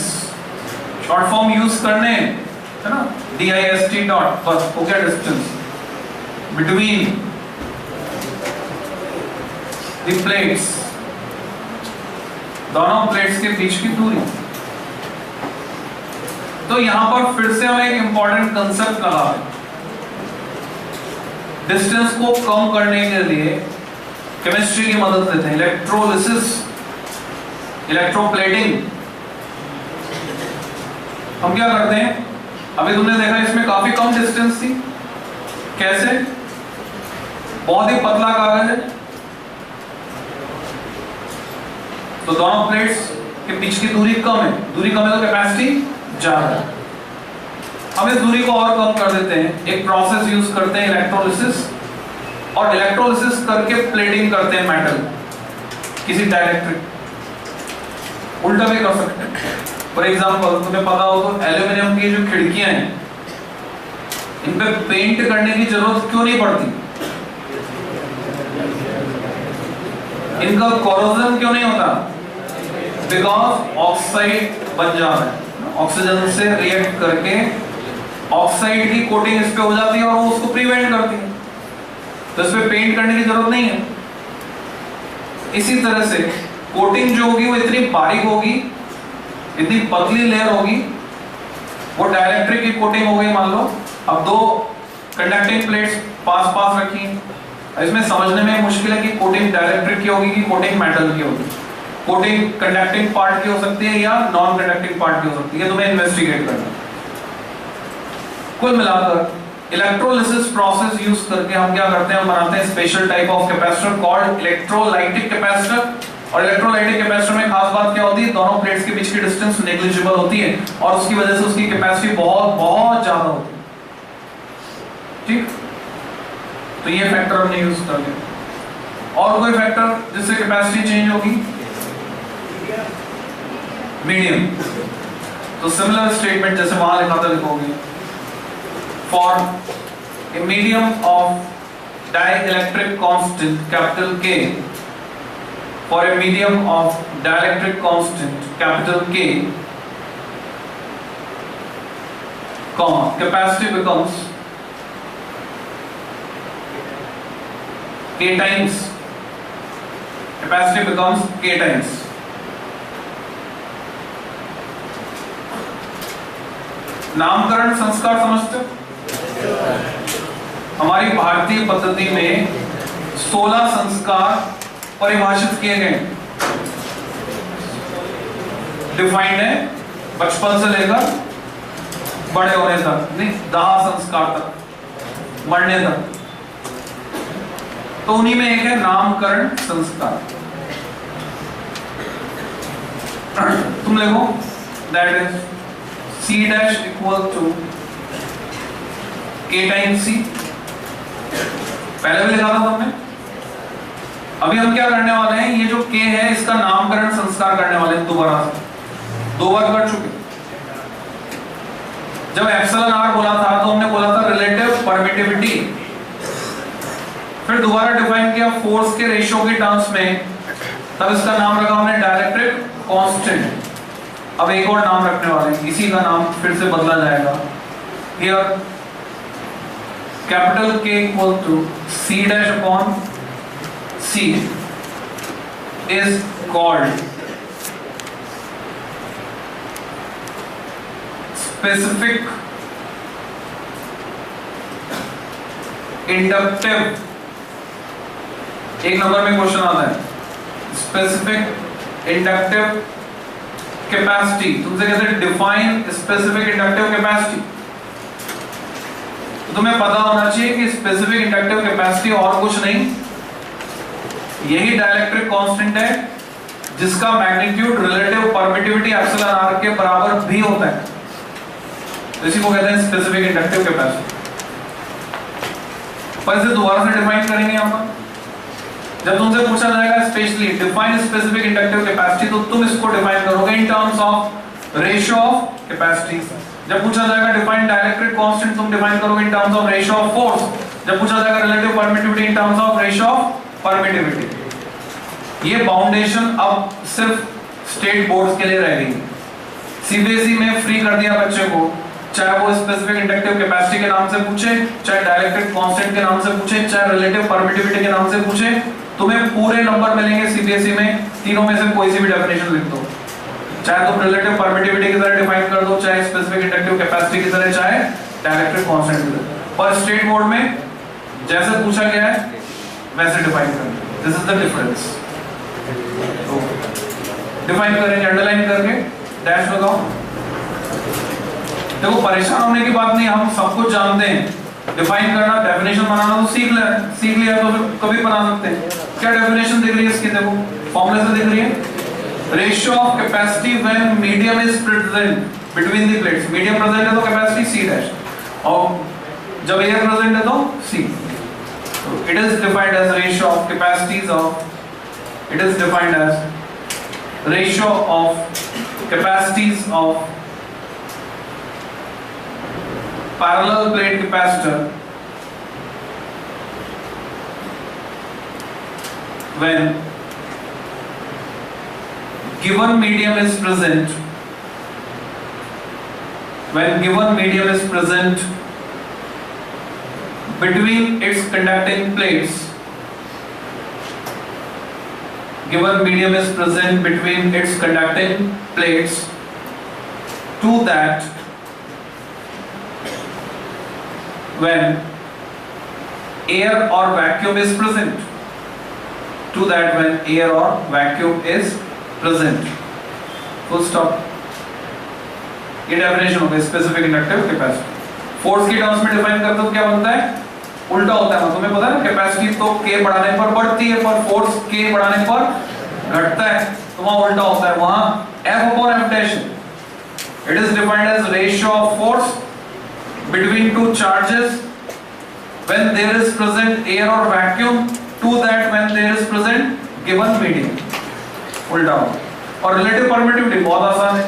short form use करने है ना, DIST डॉट, बस हो गया डिस्टेंस बिटवीन द प्लेट्स, दोनों प्लेट्स के बीच की दूरी। तो यहां पर फिर से हम एक इंपॉर्टेंट कंसेप्ट लगा रहे हैं, डिस्टेंस को कम करने के लिए केमिस्ट्री की मदद लेते हैं, इलेक्ट्रोलिसिस, इलेक्ट्रोप्लेटिंग। हम क्या करते हैं, अभी तुमने देखा इसमें काफी कम डिस्टेंस थी, कैसे, बहुत ही पतला कागज है, तो दोनों प्लेट्स के बीच की दूरी कम है, दूरी कम है तो कैपेसिटी ज्यादा है। हम इस दूरी को और कम कर देते हैं, एक प्रोसेस यूज करते हैं इलेक्ट्रोलिसिस, और इलेक्ट्रोलिसिस करके प्लेटिंग करते हैं मेटल, किसी डाइलेक्ट्रिक, उल्टा भी कर सकते हैं। फॉर एग्जांपल तुम्हें पता हो तो एल्यूमिनियम की जो खिड़कियां हैं, इन पे पेंट करने की जरूरत क्यों नहीं पड़ती, इनका कोरोजन क्यों नहीं होता, बिकॉज ऑक्साइड बन जाता है, ऑक्सीजन से रिएक्ट करके ऑक्साइड की कोटिंग इस पे हो जाती है और वो उसको प्रिवेंट करती है, तो इस पे पेंट करने की जरूरत नहीं है। इसी तरह से कोटिंग जो होगी वो इतनी बारीक होगी, इतनी पतली लेयर होगी, वो डाइलेक्ट्रिक की कोटिंग हो गई मान लो। अब दो कंडक्टिंग प्लेट्स पास पास रखी, इसमें समझने में मुश्किल है कि कोटिंग डाइलेक्ट्रिक की होगी कि कोटिंग मेटल की होगी, कोटिंग कंडक्टिंग पार्ट की हो सकती है या नॉन कंडक्टिंग पार्ट की हो सकती है, तुम्हें इन्वेस्टिगेट करना। कुल मिलाकर इलेक्ट्रोलिसिस प्रोसेस यूज करके हम क्या करते हैं, हम बनाते हैं special type of capacitor called electrolytic capacitor. और इलेक्ट्रोलाइटिक कैपेसिटर में खास बात क्या होती है, दोनों प्लेट्स के बीच की डिस्टेंस नेग्लिजिबल होती है और उसकी वजह से उसकी कैपेसिटी बहुत बहुत ज्यादा होती है। ठीक, तो ये फैक्टर हमने यूज कर लिया। और कोई फैक्टर जिससे कैपेसिटी चेंज होगी, मीडियम। तो सिमिलर स्टेटमेंट जैसे वहां लिखा था लिखोगे, for a medium of dielectric constant capital K, for a medium of dielectric constant capital K, comma, capacity becomes K times, capacity becomes K times. नामकरण संस्कार समझते हो? हमारी भारतीय पद्धति में 16 संस्कार परिभाषित किए गए, डिफाइंड है बचपन से लेकर बड़े होने तक, नहीं दाह संस्कार तक, मरने तक। तो उन्हीं में एक है नामकरण संस्कार। तुम लिखो that is C dash equal to K time C। पहले भी लिखा था तुमने। अभी हम क्या करने वाले हैं, ये जो K है इसका नामकरण संस्कार करने वाले हैं दोबारा से, 2 बार कर चुके। जब एप्सिलॉन R बोला था तो हमने बोला था रिलेटिव परमिटिविटी, फिर दोबारा डिफाइन किया फोर्स के रेशियो के टर्म्स में, तब इसका नाम रखा हमने डाइलेक्ट्रिक कांस्टेंट। अब एक और नाम रखने वाले हैं, इसी का नाम फिर से बदला जाएगा। Here capital K equal to C dash upon C is called specific inductive। एक नंबर में क्वेश्चन आता है, स्पेसिफिक इंडक्टिव कैपेसिटी। तुमसे कहते हैं डिफाइन स्पेसिफिक इंडक्टिव कैपेसिटी। तो तुम्हें पता होना चाहिए कि स्पेसिफिक इंडक्टिव कैपेसिटी और कुछ नहीं, यही डाइलेक्ट्रिक कांस्टेंट है जिसका magnitude relative permittivity epsilon R के बराबर भी होता है। इसी को कहते हैं स्पेसिफिक इंडक्टिव कैपेसिटी। पर इसे दोबारा से डिफाइन करेंगे यहां पर। जब तुमसे पूछा जाएगा specially define specific inductive capacity, तो तुम इसको डिफाइन करोगे in terms of ratio of capacity. जब पूछा जाएगा डिफाइन डाइलेक्ट्रिक कांस्टेंट, तुम डिफाइन करोगे in terms of ratio of force. जब पूछा जाएगा relative permittivity, in terms of ratio of permittivity. ये बाउंडेशन अब सिर्फ स्टेट बोर्ड्स के लिए रह गई। सीबीएसई में फ्री कर दिया बच्चे को, चाहे वो स्पेसिफिक इंडक्टिव कैपेसिटी के नाम से पूछे, चाहे डाइलेक्ट्रिक कांस्टेंट के नाम से पूछे, चाहे रिलेटिव परमिटिविटी के नाम से पूछे, तुम्हें पूरे नंबर मिलेंगे सीबीएसई में। तीनों में से कोई सी भी डेफिनेशन लिख दो, चाहे तुम रिलेटिव परमिटिविटी की तरह डिफाइन कर दो, चाहे स्पेसिफिक इंडक्टिव कैपेसिटी की तरह, चाहे डाइलेक्ट्रिक कांस्टेंट की तरह। पर स्टेट बोर्ड में जैसे पूछा गया है वैसे डिफाइन करें। This is the difference. Define करेंगे अंडरलाइन करके, डैश लगाओ। देखो परेशान होने की बात नहीं, हम सब कुछ जानते हैं। डिफाइन करना, डेफिनेशन बनाना तो सीख लिया तो फिर कभी बना सकते हैं। क्या डेफिनेशन दिख रही है इसकी, देखो फॉर्मूले से दिख रही है। Ratio of capacity when medium is present between the plates. Medium present है तो कैपेसिटी C डैश, और जब एयर प्रेजेंट है तो C। It is defined as ratio of capacities of, it is defined as ratio of capacities of parallel plate capacitor when given medium is present, when given medium is present between its conducting plates, given medium is present between its conducting plates, to that when air or vacuum is present. To that when air or vacuum is present. Full stop. ये definition हो गई specific inductive capacity. Force की terms में define करते हो क्या बनता है? उल्टा होता है। तुम्हें पता है ना कैपेसिटी तो K बढ़ाने पर बढ़ती है, पर फोर्स K बढ़ाने पर घटता है, तो वहां उल्टा होता है। वहां F upon F dash, it is defined as ratio of force between two charges when there is present air or vacuum to that when there is present given medium। उल्टा हो। और रिलेटिव परमिटिविटी बहुत आसान है,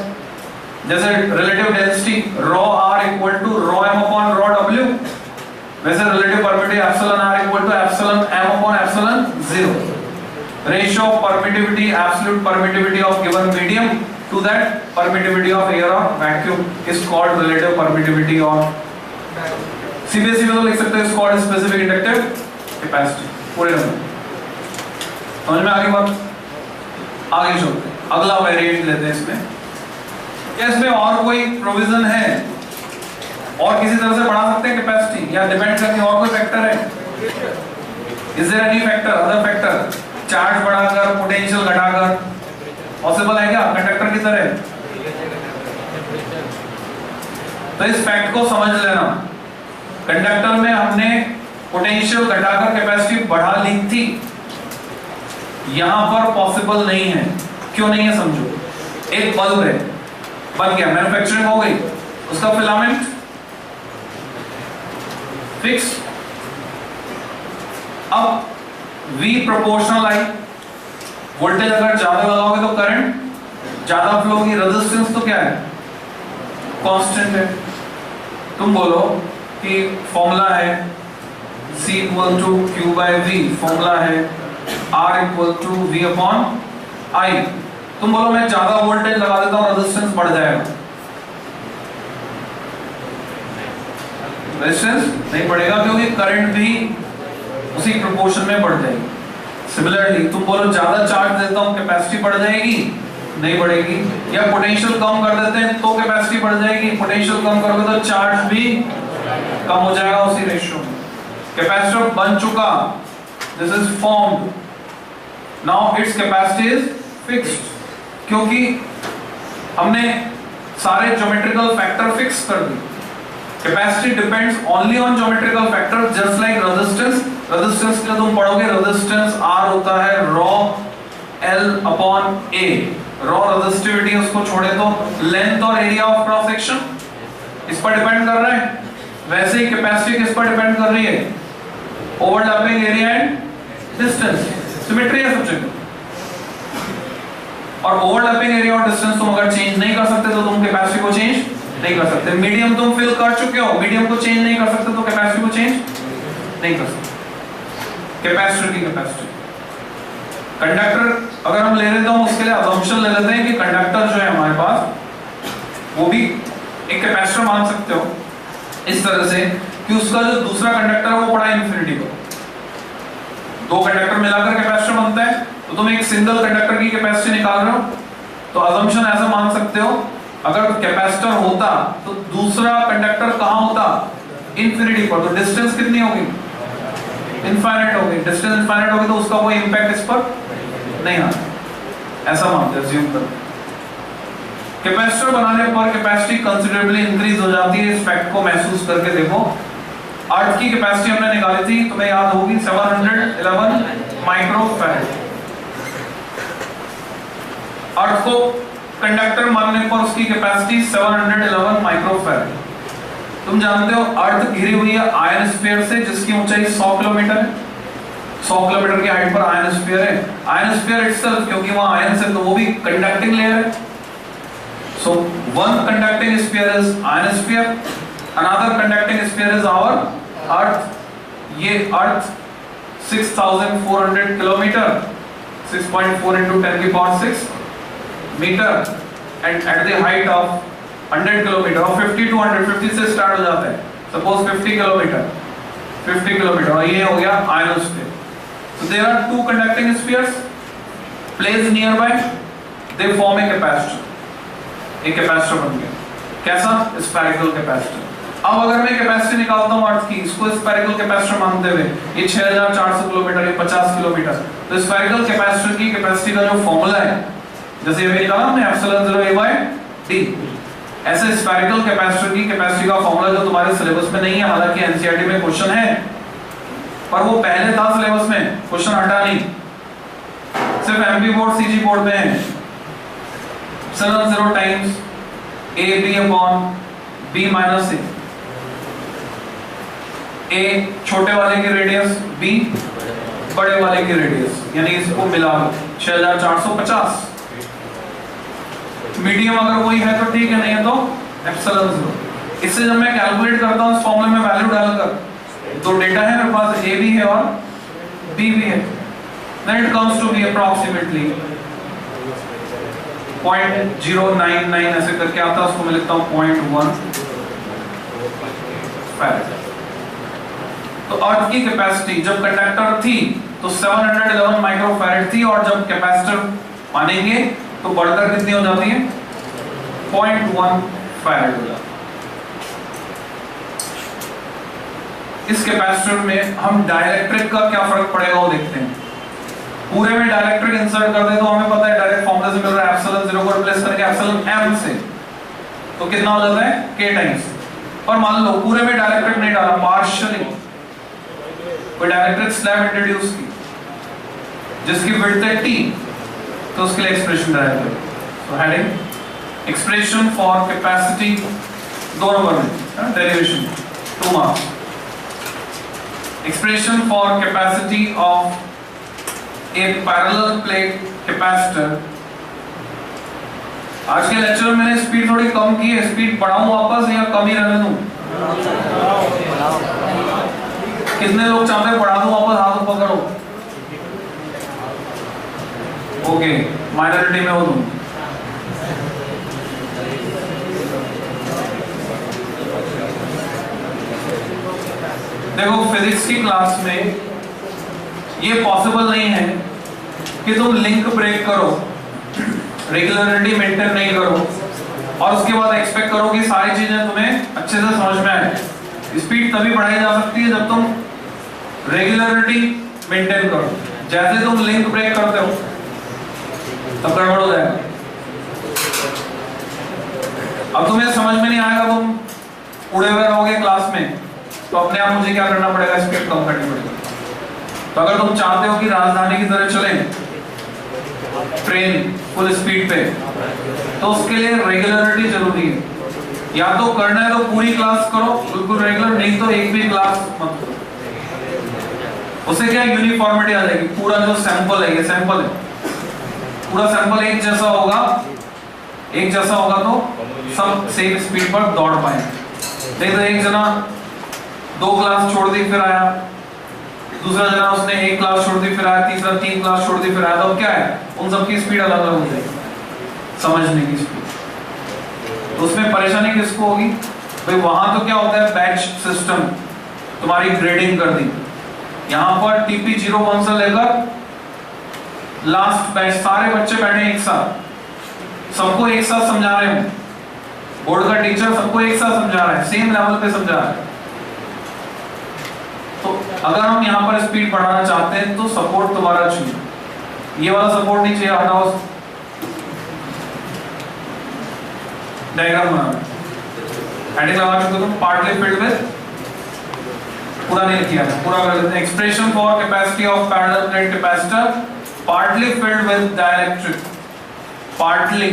जैसे relative density rho r equal to rho m upon rho w, वैसे relative permittivity epsilon r equal to epsilon m upon epsilon 0। Ratio of permittivity, absolute permittivity of given medium to that permittivity of air और vacuum is called relative permittivity of, CBSE में तो लिख सकते हो is called specific inductive capacity. पूरे number समझ में आ गई बात? आगे चलते हैं, अगला वेरिएंट लेते हैं इसमें। क्या इसमें और कोई प्रोविजन है और किसी तरह से बढ़ा सकते हैं कैपेसिटी, या डिपेंड करती और कोई फैक्टर है? Is there any factor, other factor? Charge बढ़ाकर, पोटेंशियल घटाकर, पॉसिबल है क्या कंडक्टर की तरह? तो इस फैक्ट को समझ लेना, कंडक्टर में हमने पोटेंशियल घटाकर कैपेसिटी बढ़ा ली थी, यहां पर पॉसिबल नहीं है। क्यों नहीं है समझो। एक बल्ब है, बन गया, मैन्युफैक्चरिंग हो गई, उसका फिलामेंट फिक्स, अब V प्रोपोर्शनल आई, वोल्टेज अगर ज्यादा लगाओगे तो करंट ज्यादा फ्लो होगी, रेजिस्टेंस तो क्या है? कांस्टेंट है। तुम बोलो कि फॉर्मूला है C equal to Q by V, formula है R equal to V upon I। तुम बोलो मैं ज्यादा वोल्टेज लगा देता हूं, रेजिस्टेंस बढ़ जाएगा, रेजिस्टेंस नहीं बढ़ेगा क्योंकि करंट भी उसी प्रोपोर्शन में बढ़ जाएगी। सिमिलरली तुम बोलो ज्यादा चार्ज देता हूं, कैपेसिटी बढ़ जाएगी, नहीं बढ़ेगी। या पोटेंशियल कम कर देते हैं तो कैपेसिटी बढ़ जाएगी, पोटेंशियल कम करोगे तो चार्ज भी कम हो जाएगा उसी रेशियो में। कैपेसिटर बन चुका, this is formed, now its capacity is fixed, क्योंकि हमने सारे ज्योमेट्रिकल फैक्टर फिक्स कर दिए। Capacity depends only on geometrical factor, just like resistance. Resistance के लिए तुम पढ़ोगे रेजिस्टेंस R होता है rho L upon A, rho resistivity उसको छोड़े तो लेंथ और एरिया ऑफ क्रॉस सेक्शन इस पर डिपेंड कर रहा है। वैसे ही कैपेसिटी किस पर डिपेंड कर रही है? Overlapping area and distance, symmetry है सब जगह। और ओवरलैपिंग एरिया और डिस्टेंस तुम अगर चेंज नहीं कर सकते तो तुम कैपेसिटी को चेंज नहीं कर सकते। मीडियम तुम फिल कर चुके हो, मीडियम को चेंज नहीं कर सकते तो कैपेसिटी को चेंज नहीं कर सकते। कैपेसिटर की कैपेसिटी, कंडक्टर अगर हम ले रहे तो हम उसके लिए अजम्पशन ले लेते हैं कि कंडक्टर जो है हमारे पास वो भी एक कैपेसिटर मान सकते हो इस तरह से कि उसका जो दूसरा कंडक्टर है वो पड़ा इंफिनिटी को। दो कंडक्टर मिलाकर कैपेसिटर बनता है, तो तुम एक सिंगल कंडक्टर की कैपेसिटी निकाल रहे हो, तो अजम्पशन ऐसा मान सकते हो अगर कैपेसिटर होता तो दूसरा कंडक्टर कहां होता? इंफिनिटी पर, तो डिस्टेंस कितनी होगी? इनफाइनाइट होगी। डिस्टेंस इनफाइनाइट होगी तो उसका कोई इंपैक्ट इस पर नहीं आता, ऐसा मानते हैं, अज्यूम करते हैं। कैपेसिटर बनाने पर कैपेसिटी कंसिडरेबली इंक्रीज हो जाती है। इस फैक्ट को महसूस करके देखो, अर्थ की कैपेसिटी हमने निकाली थी, तुम्हें याद होगी 711 माइक्रोफैराड। अर्थ को कंडक्टर मानने पर उसकी कैपेसिटी 711 माइक्रोफैराड। तुम जानते हो अर्थ घिरी हुई है आयन स्फीयर से जिसकी ऊंचाई 100 किलोमीटर है। 100 किलोमीटर की हाइट पर आयन स्फीयर है। आयन स्फीयर इटसेल्फ, क्योंकि वहां आयन से, तो वो भी कंडक्टिंग लेयर है। So one conducting sphere is ion sphere, another conducting sphere is our earth. ये अर्थ 6400 किलोमीटर, 6.4 into 10 की power 6 metre, and at the height of 100 kilometre और 50 to 150 से स्टार्ट हो जाता है। सपोज 50 किलोमीटर और ये हो गया ionosphere. So there are two conducting spheres placed nearby, they form a capacitor। एक कैपेसिटर बन गया। कैसा? Spherical capacitor. अब अगर मैं कैपेसिटी निकालता हूँ अर्थ की, इसको स्फेरिकल कैपेसिटर मानते हुए, ये 6400 किलोमीटर, ये 50 किलोमीटर, तो स्फेरिकल कैपेसिटर की कैपेसिटी का जो फॉर्मूला है, जैसे ये भी निकाला हमने एप्सिलॉन 0 A/d, ऐसे स्फेरिकल कैपेसिटर की कैपेसिटी का फॉर्मूला जो तुम्हारे सिलेबस में नहीं है, हालांकि एनसीईआरटी में क्वेश्चन है, पर वो पहले था सिलेबस में, क्वेश्चन हटा नहीं, सिर्फ एमपी बोर्ड सीजी बोर्ड में है। Epsilon 0 times AB/b minus a छोटे वाले की रेडियस, b बड़े वाले की रेडियस, यानी इसको मिला 6450। मीडियम अगर कोई है तो ठीक है, नहीं है तो एप्सिलॉन 0। इससे जब मैं कैलकुलेट करता हूं इस फॉर्मूले में वैल्यू डालकर, तो डेटा है मेरे पास a भी है और b भी है, then it comes to be approximately 0.099 ऐसे करके आता है, उसको मैं लिखता हूं 0.1 फैराड। तो अर्थ की कैपेसिटी जब कंडक्टर थी तो 711 माइक्रोफैराड थी, और जब कैपेसिटर मानेंगे तो बढ़कर कितनी हो जाती है, 0.1 फैराड हो जाती है। इस कैपेसिटर में हम डाइलेक्ट्रिक का क्या फर्क पड़ेगा वो देखते हैं। पूरे में डाइलेक्ट्रिक इंसर्ट कर दे तो हमें पता है डायरेक्ट फॉर्मूला से मिल रहा है, एप्सिलॉन 0 को रिप्लेस करके एप्सिलॉन m से, तो कितना हो जाता है k टाइम्स। और मान लो पूरे में डाइलेक्ट्रिक नहीं डाला, पार्शियली कोई डाइलेक्ट्रिक स्लैब इंट्रोड्यूस की जिसकी विड्थ है t, तो उसके लिए एक्सप्रेशन डायरेक्ट करें। So heading expression for capacity, दो नंबर में derivation 2 marks. Expression for capacity of a parallel plate capacitor। आज के लेक्चर में मैंने स्पीड थोड़ी कम की है, स्पीड बढ़ाऊं वापस या कम ही रहने दूं? कितने लोग चाहते हैं बढ़ा दूं वापस? हाथ पकड़ो। ओके, माइनॉरिटी में हो तुम। देखो फिजिक्स की क्लास में ये पॉसिबल नहीं है कि तुम लिंक ब्रेक करो, रेगुलरिटी मेंटेन नहीं करो और उसके बाद एक्सपेक्ट करो कि सारी चीजें तुम्हें अच्छे से समझ में आए। स्पीड तभी बढ़ाई जा सकती है जब तुम रेगुलरिटी मेंटेन करो। जैसे तुम लिंक ब्रेक करते हो तब गड़बड़ हो जाएगा। अब तुम्हें समझ में नहीं आएगा, तुम उड़े हुए रहोगे क्लास में, तो अपने आप मुझे क्या करना पड़ेगा, स्पीड कम करनी पड़ेगी। तो अगर तुम चाहते हो कि राजधानी की तरह चले ट्रेन फुल स्पीड पे, तो उसके लिए रेगुलरिटी जरूरी है। या तो करना है तो पूरी क्लास करो बिल्कुल रेगुलर, नहीं तो एक भी क्लास मत करो। उससे क्या यूनिफॉर्मिटी आ जाएगी। पूरा जो सैंपल है, ये सैंपल है, पूरा सैंपल एक जैसा होगा, एक जैसा होगा तो सब सेम स्पीड पर दौड़ पाए। नहीं तो एक जना 2 क्लास छोड़ दी फिर आया, दूसरा जना उसने 1 क्लास छोड़ दी फिर आया, तीसरा 3 क्लास छोड़ दी फिर आया, तो क्या है, उन सबकी स्पीड अलग अलग हो जाएगी, समझने की स्पीड। तो उसमें परेशानी किसको होगी भाई? वहां तो क्या होता है, बैच सिस्टम, तुम्हारी ग्रेडिंग कर दी। यहाँ पर TP01 से लेकर लास्ट बैच सारे बच्चे बैठे एक साथ, सबको एक साथ समझा रहे हैं, बोर्ड का टीचर सबको एक साथ समझा रहा है, सेम लेवल पे समझा रहा है। तो अगर हम यहाँ पर स्पीड बढ़ाना चाहते हैं तो सपोर्ट तुम्हारा चाहिए। ये वाला सपोर्ट नहीं चाहिए, हटाओ। डायग्राम बनाना, हेडिंग लगा चुके तुम, पार्टली फिल्ड विद, पूरा नहीं किया, पूरा कर देते हैं। Expression for capacity of parallel plate capacitor partly filled with dielectric, partly,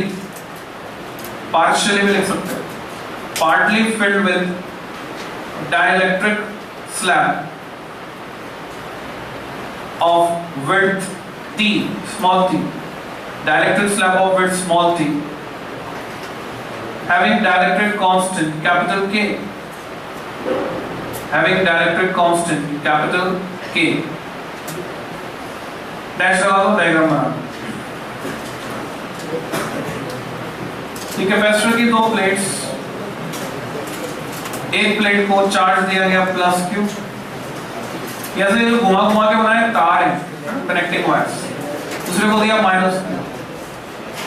partially भी लिख सकते हैं, partly filled with dielectric slab of width t, small t, dielectric slab of width small t, having dielectric constant capital K, having dielectric constant capital K, dash लगा दो, diagram बना। Capacitor की 2 plates, एक plate को charge दिया गया +Q, ऐसे जो घुमा घुमा के बनाए तार है कनेक्टिंग वायर्स, दूसरे को दिया -Q।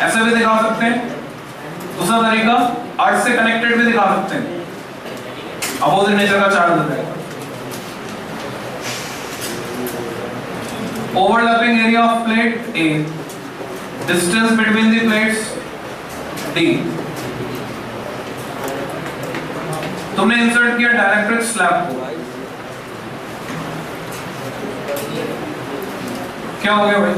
ऐसे भी दिखा सकते हैं। दूसरा तरीका अर्थ से कनेक्टेड भी दिखा सकते हैं। अपोजिट नेचर का चार्ज देता है। Overlapping area of plate A, distance between the plates D। तुमने इंसर्ट किया डायरेक्ट्रिक स्लैब को, क्या हो गया भाई?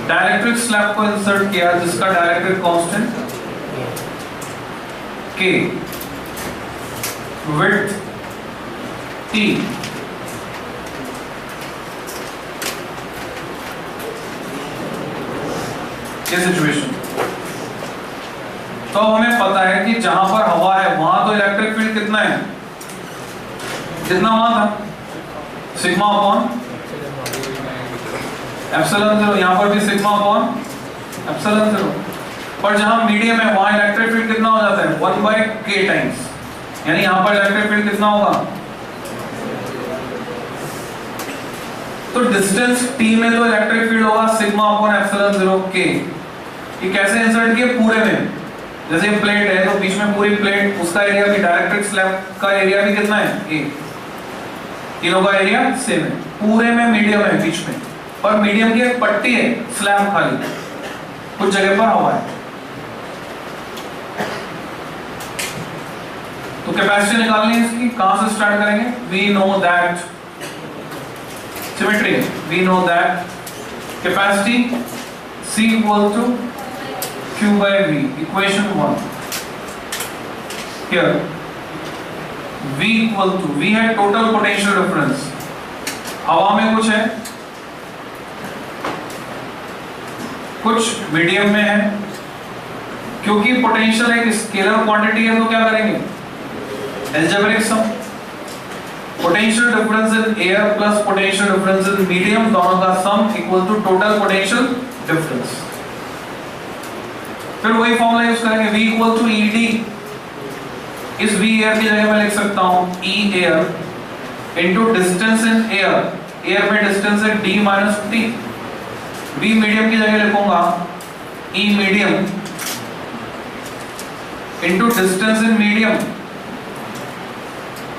डायरेक्ट्रिक स्लैब को इंसर्ट किया जिसका डायरेक्ट्रिक कांस्टेंट K, विड्थ T, ये सिचुएशन। तो हमें पता है कि जहां पर हवा है वहां तो इलेक्ट्रिक फील्ड कितना है, कितना वहां था, सिग्मा अपॉन एप्सिलॉन 0। यहां पर भी सिग्मा अपॉन एप्सिलॉन 0। पर जहां मीडियम है वहां इलेक्ट्रिक फील्ड कितना हो जाता है, 1/k टाइम्स। यानी यहां पर इलेक्ट्रिक फील्ड कितना होगा, तो डिस्टेंस t में तो इलेक्ट्रिक फील्ड होगा सिग्मा अपॉन एप्सिलॉन 0 k। ये कैसे इंसर्ट किए, पूरे में, जैसे प्लेट है तो बीच में पूरी प्लेट, उसका एरिया भी डायरेक्ट्रिक स्लैब का एरिया भी कितना है a, तीनों का एरिया सेम है, पूरे में मीडियम है बीच में, पर मीडियम की एक पट्टी है, स्लैब खाली, कुछ जगह पर हवा है। तो कैपेसिटी निकालनी है इसकी, कहां से स्टार्ट करेंगे? वी नो दैट सिमेट्री है, we know that capacity C equal to Q by V, equation 1। Here V equal to, V है टोटल पोटेंशियल डिफरेंस, हवा में कुछ है, कुछ मीडियम में है। क्योंकि पोटेंशियल एक स्केलर क्वांटिटी है तो क्या करेंगे, algebraic sum. Potential difference in air plus potential difference in medium, दोनों का sum equal to total potential difference. फिर वही फॉर्मूला यूज करेंगे, V इक्वल टू ED। इस V एयर की जगह मैं लिख सकता हूं E air into distance in air, air में डिस्टेंस है D minus T। V medium की जगह लिखूंगा E medium into distance in medium,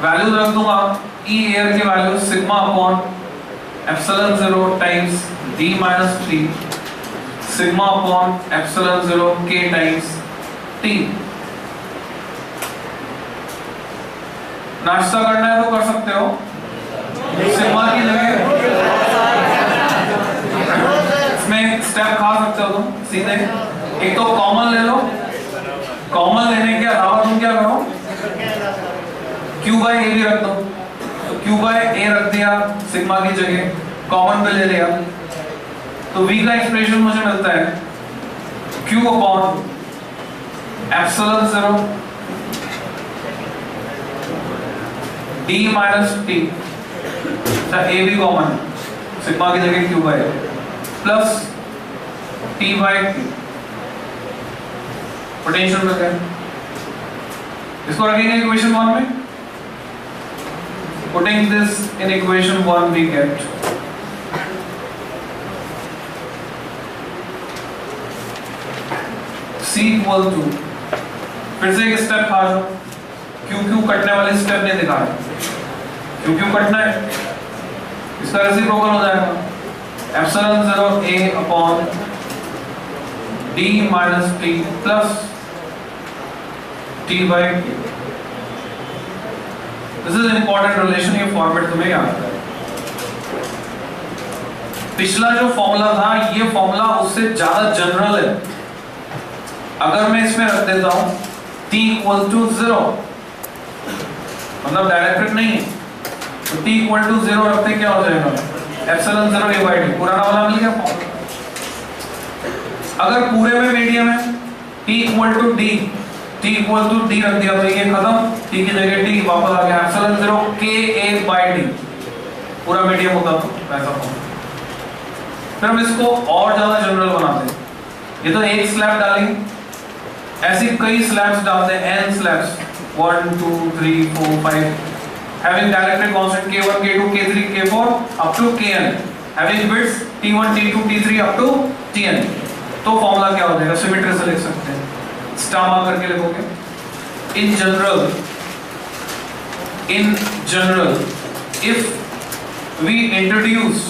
value रख दूंगा E एयर की value sigma upon epsilon 0 times D minus T, sigma upon epsilon 0 k times T। नाश्ता करना है तो कर सकते हो, सिग्मा की जगह इसमें स्टेप खा सकते हो तुम सीधे। एक तो कॉमन ले लो, कॉमन लेने के अलावा तुम क्या करो, Q by A भी रख दो, तो Q by A रख दिया सिग्मा की जगह, कॉमन पे ले लिया, तो V का एक्सप्रेशन मुझे मिलता है Q upon epsilon 0 D minus T, A भी कॉमन, सिग्मा की जगह Q by A plus T by Q, potential में क्या, इसको रखेंगे इक्वेशन 1 में। Putting this in equation 1 we get C equal to, फिर से एक स्टेप खा जाओ, Q कटने वाले स्टेप नहीं दिखा रहे, Q कटना है, इसका रेसिप्रोकल हो जाएगा epsilon 0 A upon D minus T plus T by Q। This is important relation, ये फॉर्मेट तुम्हें याद है। पिछला जो फॉर्मूला था ये फॉर्मूला उससे ज्यादा जनरल है। अगर मैं इसमें रख देता हूं T इक्वल टू 0, मतलब डायरेक्ट नहीं है, तो T इक्वल टू 0 रखते क्या हो जाएगा, एप्सिलॉन 0 A by D, पुराना वाला मिल गया फॉर्मूला। अगर पूरे में मीडियम है T equal to D, T equal to D रख दिया तो ये खत्म, T की जगह T वापस आ गया, epsilon 0 K A by D, पूरा मीडियम होता तो ऐसा फॉर्म। फिर हम इसको और ज्यादा जनरल बनाते हैं, ये तो एक स्लैब डालेंगे, ऐसी कई स्लैब्स डालते हैं, n slabs 1 2 3 4 5 having डायरेक्ट्रिक constant K1 K2 K3 K4 up to Kn, having widths T1 T2 T3 up to Tn। तो फॉर्मूला क्या हो जाएगा, सिमेट्री से लिख सकते हैं, स्टार मार्क करके लिखोगे in general, if we introduce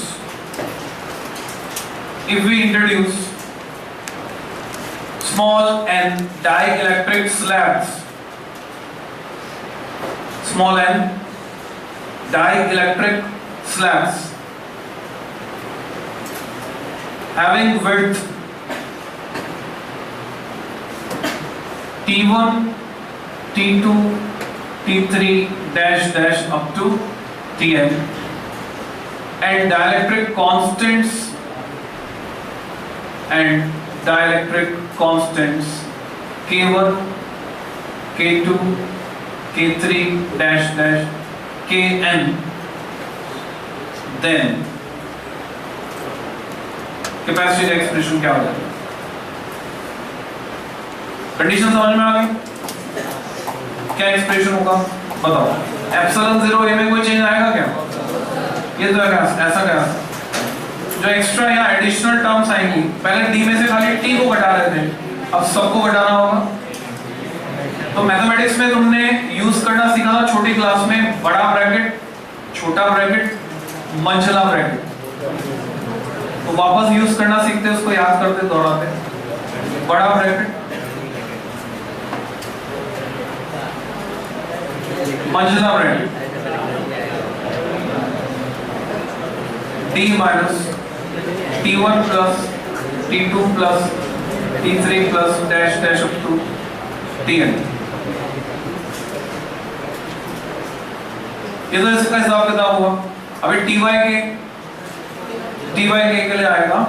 small n dielectric slabs, having width T1, T2, T3 dash up to Tn, and dielectric constants K1, K2, K3 dash Kn, then capacity का expression क्या हो जाएगा? Condition समझ में आ गई? क्या एक्सप्रेशन होगा बताओ? एप्सिलॉन 0 ए में कोई चेंज आएगा क्या? ये तो ऐसा क्या जो एक्स्ट्रा या एडिशनल टर्म्स आएंगी, पहले डी में से खाली टी को घटा रहे थे, अब सबको घटाना होगा। तो मैथमेटिक्स में तुमने यूज करना सीखा था छोटी क्लास में, बड़ा ब्रैकेट, छोटा ब्रैकेट, मंझला ब्रैकेट। तो वापस यूज करना सीखते, उसको याद करते, दोहराते। बड़ा ब्रैकेट, मंझला bracket, T minus T1 plus T2 plus T3 plus dash up to Tn। ये तो इसका हिसाब किताब हुआ। अभी Ty के लिए आएगा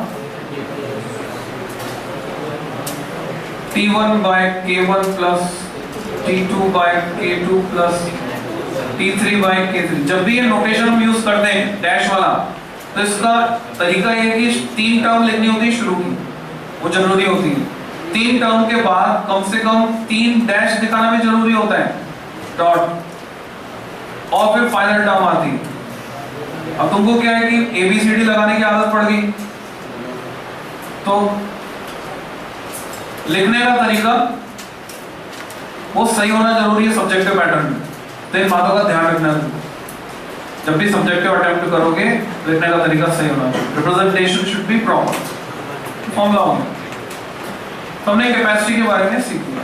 T1 by K1 plus T2 by K2 plus T3 by K3। जब भी ये नोटेशन हम यूज करते हैं डैश वाला, तो इसका तरीका ये है कि 3 टर्म लिखनी होती है शुरू की, वो जरूरी होती है। 3 टर्म के बाद कम से कम 3 डैश दिखाना भी जरूरी होता है, डॉट, और फिर फाइनल टर्म आती है। अब तुमको क्या है कि ABCD लगाने की आदत पड़ गई, तो लिखने का तरीका वो सही होना जरूरी है सब्जेक्टिव पैटर्न में। तो इन बातों का ध्यान रखना है। जब भी सब्जेक्टिव अटेम्प्ट करोगे, लिखने का तरीका सही होना चाहिए। Representation should be proper. Formula होगा। तो हमने कैपेसिटी के बारे में सीख लिया।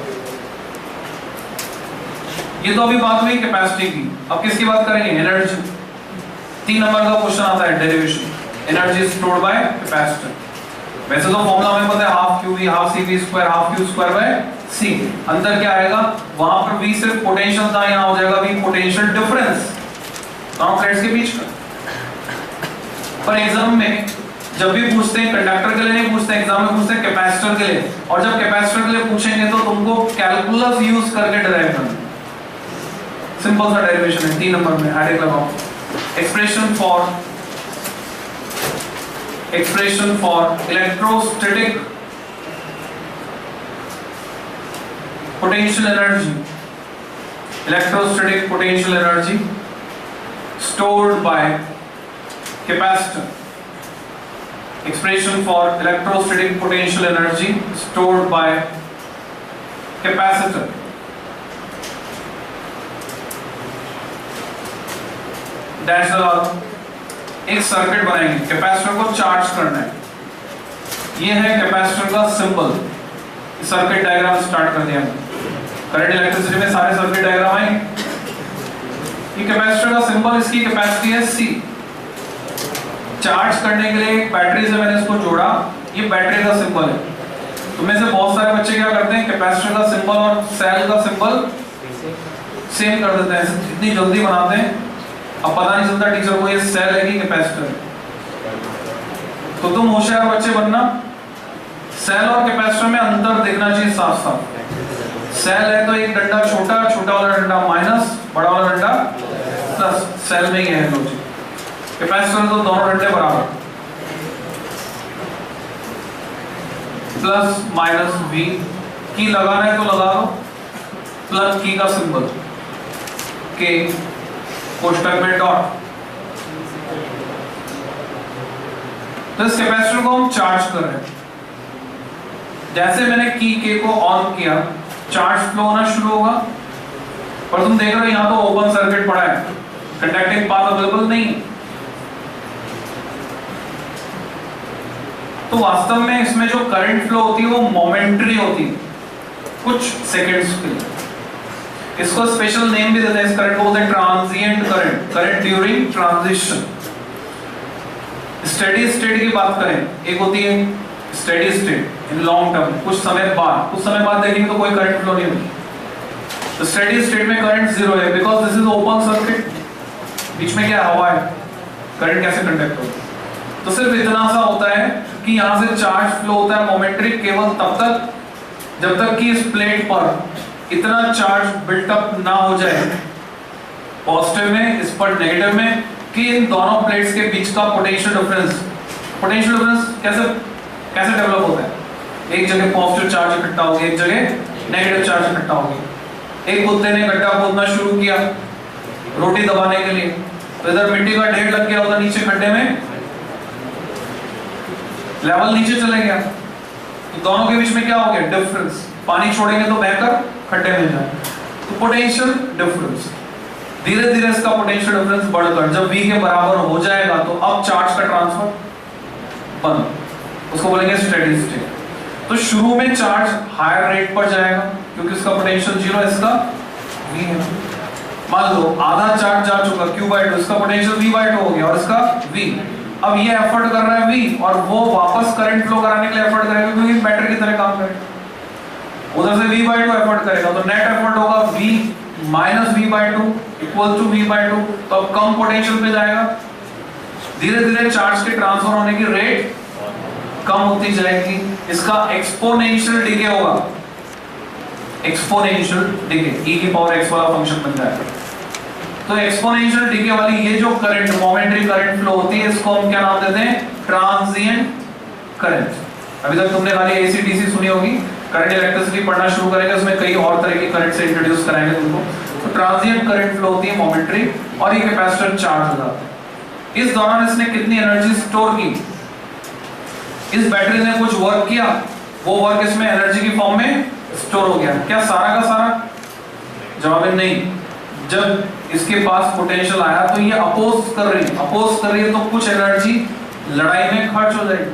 ये तो अभी बात हुई कैपेसिटी की। अब किसकी बात करेंगे? एनर्जी। 3 नंबर का क्वेश्चन आता है, derivation. Energy stored by capacitor. वैसे तो फॉर्मूला हमें पता है, half Q V half C V square half Q square by C. अंतर क्या आएगा? वहां पर वी सिर्फ पोटेंशियल था, यहाँ हो जाएगा वी पोटेंशियल डिफरेंस दोनों प्लेट्स के बीच का। पर एग्जाम में जब भी पूछते हैं, कंडक्टर के लिए नहीं पूछते, एग्जाम में पूछते हैं कैपेसिटर के लिए। और जब कैपेसिटर के लिए पूछेंगे तो तुमको कैलकुलस यूज करके डिराइव करना। सिंपल सा डेरिवेशन है, 3 नंबर में हेडिंग लगाओ। Expression for electrostatic potential energy stored by capacitor. Expression for electrostatic potential energy stored by capacitor. Dash लगा दो। एक सर्किट बनाएंगे, कैपेसिटर को चार्ज करना है। ये है कैपेसिटर का सिंबल। सर्किट डायग्राम स्टार्ट कर दिया। करंट इलेक्ट्रिसिटी में सारे सर्किट डायग्राम आएंगे। ये कैपेसिटर का सिंबल, इसकी कैपेसिटी है C। चार्ज करने के लिए एक बैटरी से मैंने इसको जोड़ा, ये बैटरी का सिंबल है। तुम में से बहुत सारे बच्चे क्या करते हैं, कैपेसिटर का सिंबल और सेल का सिंबल सेम कर देते हैं, इतनी जल्दी बनाते हैं, अब पता नहीं चलता टीचर को ये सेल है कि कैपेसिटर है। तो तुम होशियार बच्चे बनना, सेल और कैपेसिटर में अंतर देखना चाहिए साफ साफ। सेल है तो एक डंडा छोटा, छोटा वाला डंडा माइनस, बड़ा वाला डंडा प्लस, सेल में ही है लॉजिक। कैपेसिटर तो दोनों डंडे बराबर, प्लस माइनस V की लगाना है तो लगा दो, प्लस की का सिंबल के कोष्टक में डॉट। तो इस कैपेसिटर को हम चार्ज कर रहे हैं। जैसे मैंने की के को ऑन किया, चार्ज फ्लो होना शुरू होगा। पर तुम देख रहे हो यहाँ तो ओपन सर्किट पड़ा है, कंडक्टिंग पाथ अवेलेबल नहीं है। तो वास्तव में इसमें जो करंट फ्लो होती है वो मोमेंटरी होती है, कुछ सेकेंड्स के लिए। इसको स्पेशल नेम भी देते हैं, इस करंट को बोलते हैं transient current, current during transition. Steady state की बात करें, एक होती है steady state in long term, कुछ समय बाद देखेंगे तो कोई करंट फ्लो नहीं होगी। तो स्टेडी स्टेट में करंट जीरो है, because this is open circuit, बीच में क्या हवा है, करंट कैसे कंडक्ट होगा। तो सिर्फ इतना सा होता है कि यहां से चार्ज फ्लो होता है मोमेंटरी केवल तब तक जब तक कि इस प्लेट पर इतना चार्ज बिल्टअप ना हो जाए पॉजिटिव में, इस पर नेगेटिव में, कि इन दोनों प्लेट्स के बीच का पोटेंशियल डिफरेंस कैसे डेवलप होता है। एक जगह पॉजिटिव चार्ज इकट्ठा हो गया, एक जगह नेगेटिव चार्ज इकट्ठा हो गया। एक कुत्ते ने गड्ढा खोदना शुरू किया रोटी दबाने के लिए, तो इधर मिट्टी का ढेर लग गया, उधर नीचे गड्ढे में लेवल नीचे चले गया, तो दोनों के बीच में क्या हो गया, डिफरेंस। पानी छोड़ेंगे तो बहकर खड्डे में जाए, तो पोटेंशियल डिफरेंस। धीरे धीरे इसका पोटेंशियल डिफरेंस बढ़कर जब V के बराबर हो जाएगा तो अब चार्ज का ट्रांसफर बंद, उसको बोलेंगे स्टेडी स्टेट। तो शुरू में चार्ज हायर रेट पर जाएगा क्योंकि इसका पोटेंशियल जीरो, इसका V है। मान लो आधा चार्ज जा चुका Q/2, इसका पोटेंशियल V/2 हो गया और इसका V। अब ये एफर्ट कर रहा है V और वो वापस करंट फ्लो कराने के लिए एफर्ट करेगा क्योंकि बैटरी की तरह काम करेगा। उधर से V/2 एफर्ट करेगा तो नेट एफर्ट होगा V minus V/2 equal to V/2। तो अब कम पोटेंशियल पे जाएगा, धीरे धीरे चार्ज के ट्रांसफर होने की रेट कम होती जाएगी, इसका एक्सपोनेंशियल डिके होगा, एक्सपोनेंशियल डिके, e की पावर x वाला फंक्शन बन जाएगा। तो एक्सपोनेंशियल डिके वाली ये जो करंट, मोमेंटरी करंट फ्लो होती है, इसको हम क्या नाम देते हैं, ट्रांजिएंट करंट। अभी तक तुमने खाली AC DC सुनी होगी, करंट इलेक्ट्रिसिटी पढ़ना शुरू करेंगे उसमें कई और तरह के करंट से इंट्रोड्यूस कराएंगे तुमको। तो ट्रांजिएंट करंट फ्लो होती है मोमेंटरी, और ये कैपेसिटर चार्ज हो जाता है। इस दौरान इसने कितनी एनर्जी स्टोर की, इस बैटरी ने कुछ वर्क किया, वो वर्क इसमें एनर्जी की फॉर्म में स्टोर हो गया। क्या सारा का सारा? जवाब है नहीं। जब इसके पास पोटेंशियल आया तो ये अपोज कर रही है तो कुछ एनर्जी लड़ाई में खर्च हो जाएगी।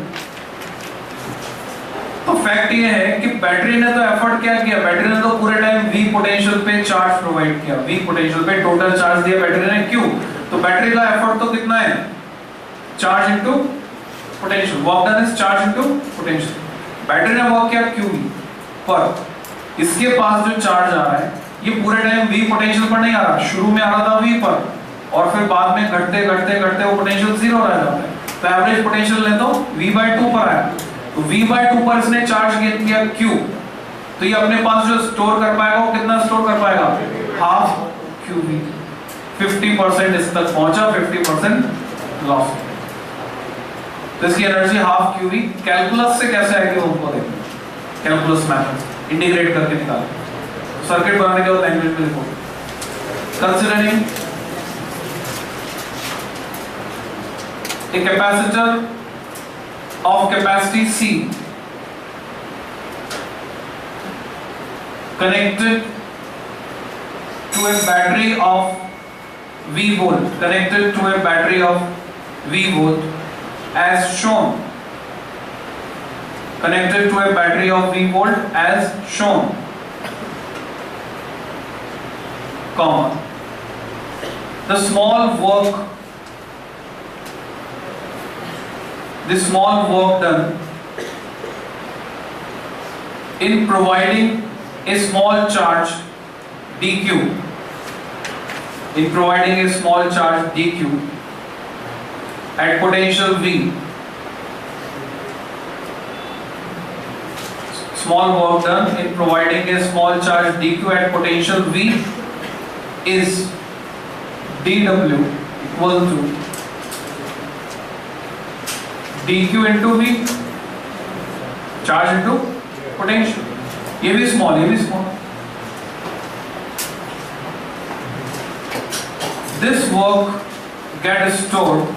तो फैक्ट ये है कि बैटरी ने तो एफर्ट क्या किया, बैटरी ने तो पूरे टाइम V पोटेंशियल पे चार्ज प्रोवाइड किया, V पोटेंशियल पे टोटल चार्ज दिया बैटरी ने। क्यों? तो बैटरी का एफर्ट तो कितना है, charge into potential, work done is charge into potential. Battery ने वर्क किया QV पर, इसके पास जो चार्ज आ रहा है ये पूरे टाइम V पोटेंशियल पर नहीं आ रहा, शुरू में आ रहा था V पर और फिर बाद में घटते घटते घटते वो पोटेंशियल जीरो रह जाता है। तो एवरेज पोटेंशियल ले तो V/2 पर आया, तो V/2 पर इसने चार्ज गेन किया Q, तो ये अपने पास जो स्टोर कर पाएगा वो कितना स्टोर कर पाएगा, हाफ QV। 50% इस तक पहुंचा, 50% लॉस। तो इसकी एनर्जी हाफ QV। कैलकुलस से कैसे आएगी वो हमको देखना, कैलकुलस मेथड इंटीग्रेट करके निकालो। सर्किट बनाने के बाद लैंग्वेज में लिखो, considering a capacitor of capacity C connected to a battery of V volt, connected to a battery of V volt as shown, connected to a battery of V volt as shown, comma, the small work done in providing a small charge dq, in providing a small charge dq at potential V, small work done in providing a small charge dq at potential V is dw equal to dq into V, charge into potential। ये भी small, ये भी small। This work gets stored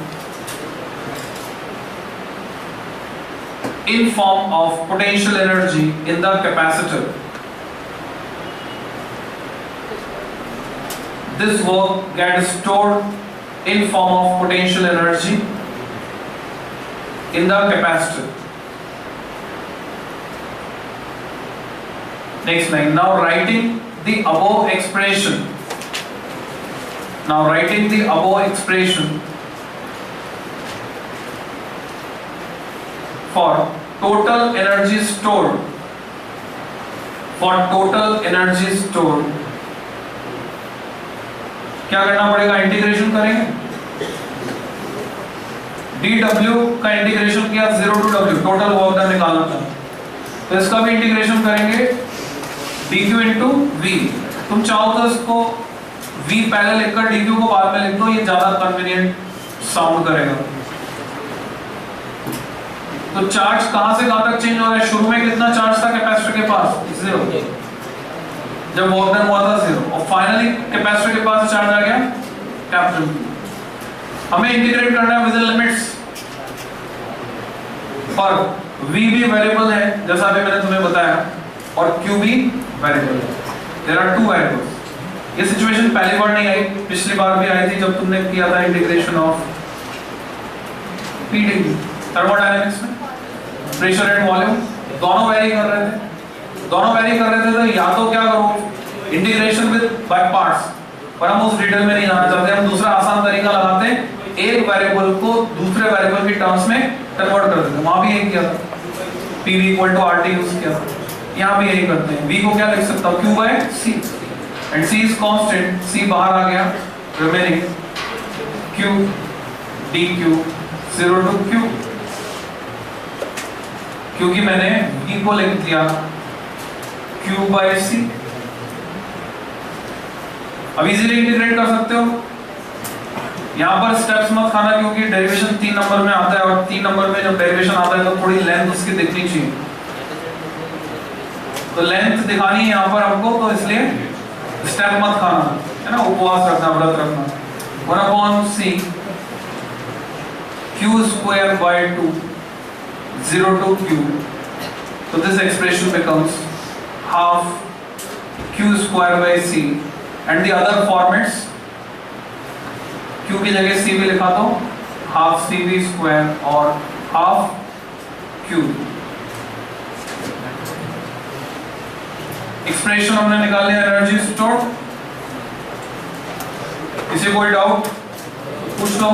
in form of potential energy in the capacitor। this work gets stored in form of potential energy in the capacitor. Next line. Now writing the above expression. For total energy stored. क्या करना पड़ेगा? Integration करेंगे. dW का integration किया 0 to W, total work done निकालना था, तो इसका भी इंटीग्रेशन करेंगे dQ into V. तुम चाहो तो इसको V पहले लिखकर dQ को बाद में लिख दो, ये ज्यादा कन्वीनियंट साउंड करेगा. तो चार्ज कहां से कहां तक चेंज हो रहा है? शुरू में कितना चार्ज था कैपेसिटर के पास? 0. जब वर्क डन हुआ था 0, और फाइनली कैपेसिटर के पास चार्ज आ गया कैपिटल Q. हमें इंटीग्रेट करना है विद लिमिट्स, और V भी वेरिएबल है जैसा अभी मैंने तुम्हें बताया, और Q भी वेरिएबल है. There are 2 variables. ये सिचुएशन पहली बार नहीं आई, पिछली बार भी आई थी जब तुमने किया था इंटीग्रेशन ऑफ PdV थर्मोडायनेमिक्स में. प्रेशर एंड वॉल्यूम दोनों वेरी कर रहे थे, तो या तो क्या करो, इंटीग्रेशन विद बाय पार्ट्स, पर हम उस डिटेल में नहीं जाना चाहते. हम दूसरा आसान तरीका लगाते हैं, एक वेरिएबल को दूसरे वेरिएबल की टर्म्स में कन्वर्ट कर देते हैं. वहां भी यही किया था, PV = RT यूज किया था. यहाँ भी यही करते हैं. V को क्या लिख सकता हूँ? Q/C, and C is constant. C बाहर आ गया, remaining Q dQ 0 to Q, क्योंकि मैंने V को लिख दिया Q/C. अब इजीली इंटीग्रेट कर सकते हो. यहाँ पर स्टेप्स मत खाना, क्योंकि डेरिवेशन 3 नंबर में आता है, और 3 नंबर में जब डेरिवेशन आता है तो थोड़ी लेंथ उसकी दिखनी चाहिए. तो लेंथ दिखानी है यहाँ पर आपको, तो इसलिए स्टेप मत खाना, है ना. उपवास रखना, व्रत रखना. 1/C Q²/2 0 to Q. So this expression becomes half Q²/C, and the other formats Q की जगह C भी लिखा तो half CV² और half Q. एक्सप्रेशन हमने निकाले एनर्जी स्टोर्ड. किसी कोई डाउट पूछ लो.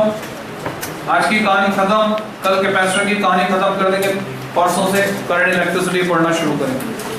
आज की कहानी खत्म, कल कैपेसिटर की कहानी खत्म कर देंगे, परसों से करंट इलेक्ट्रिसिटी पढ़ना शुरू करेंगे.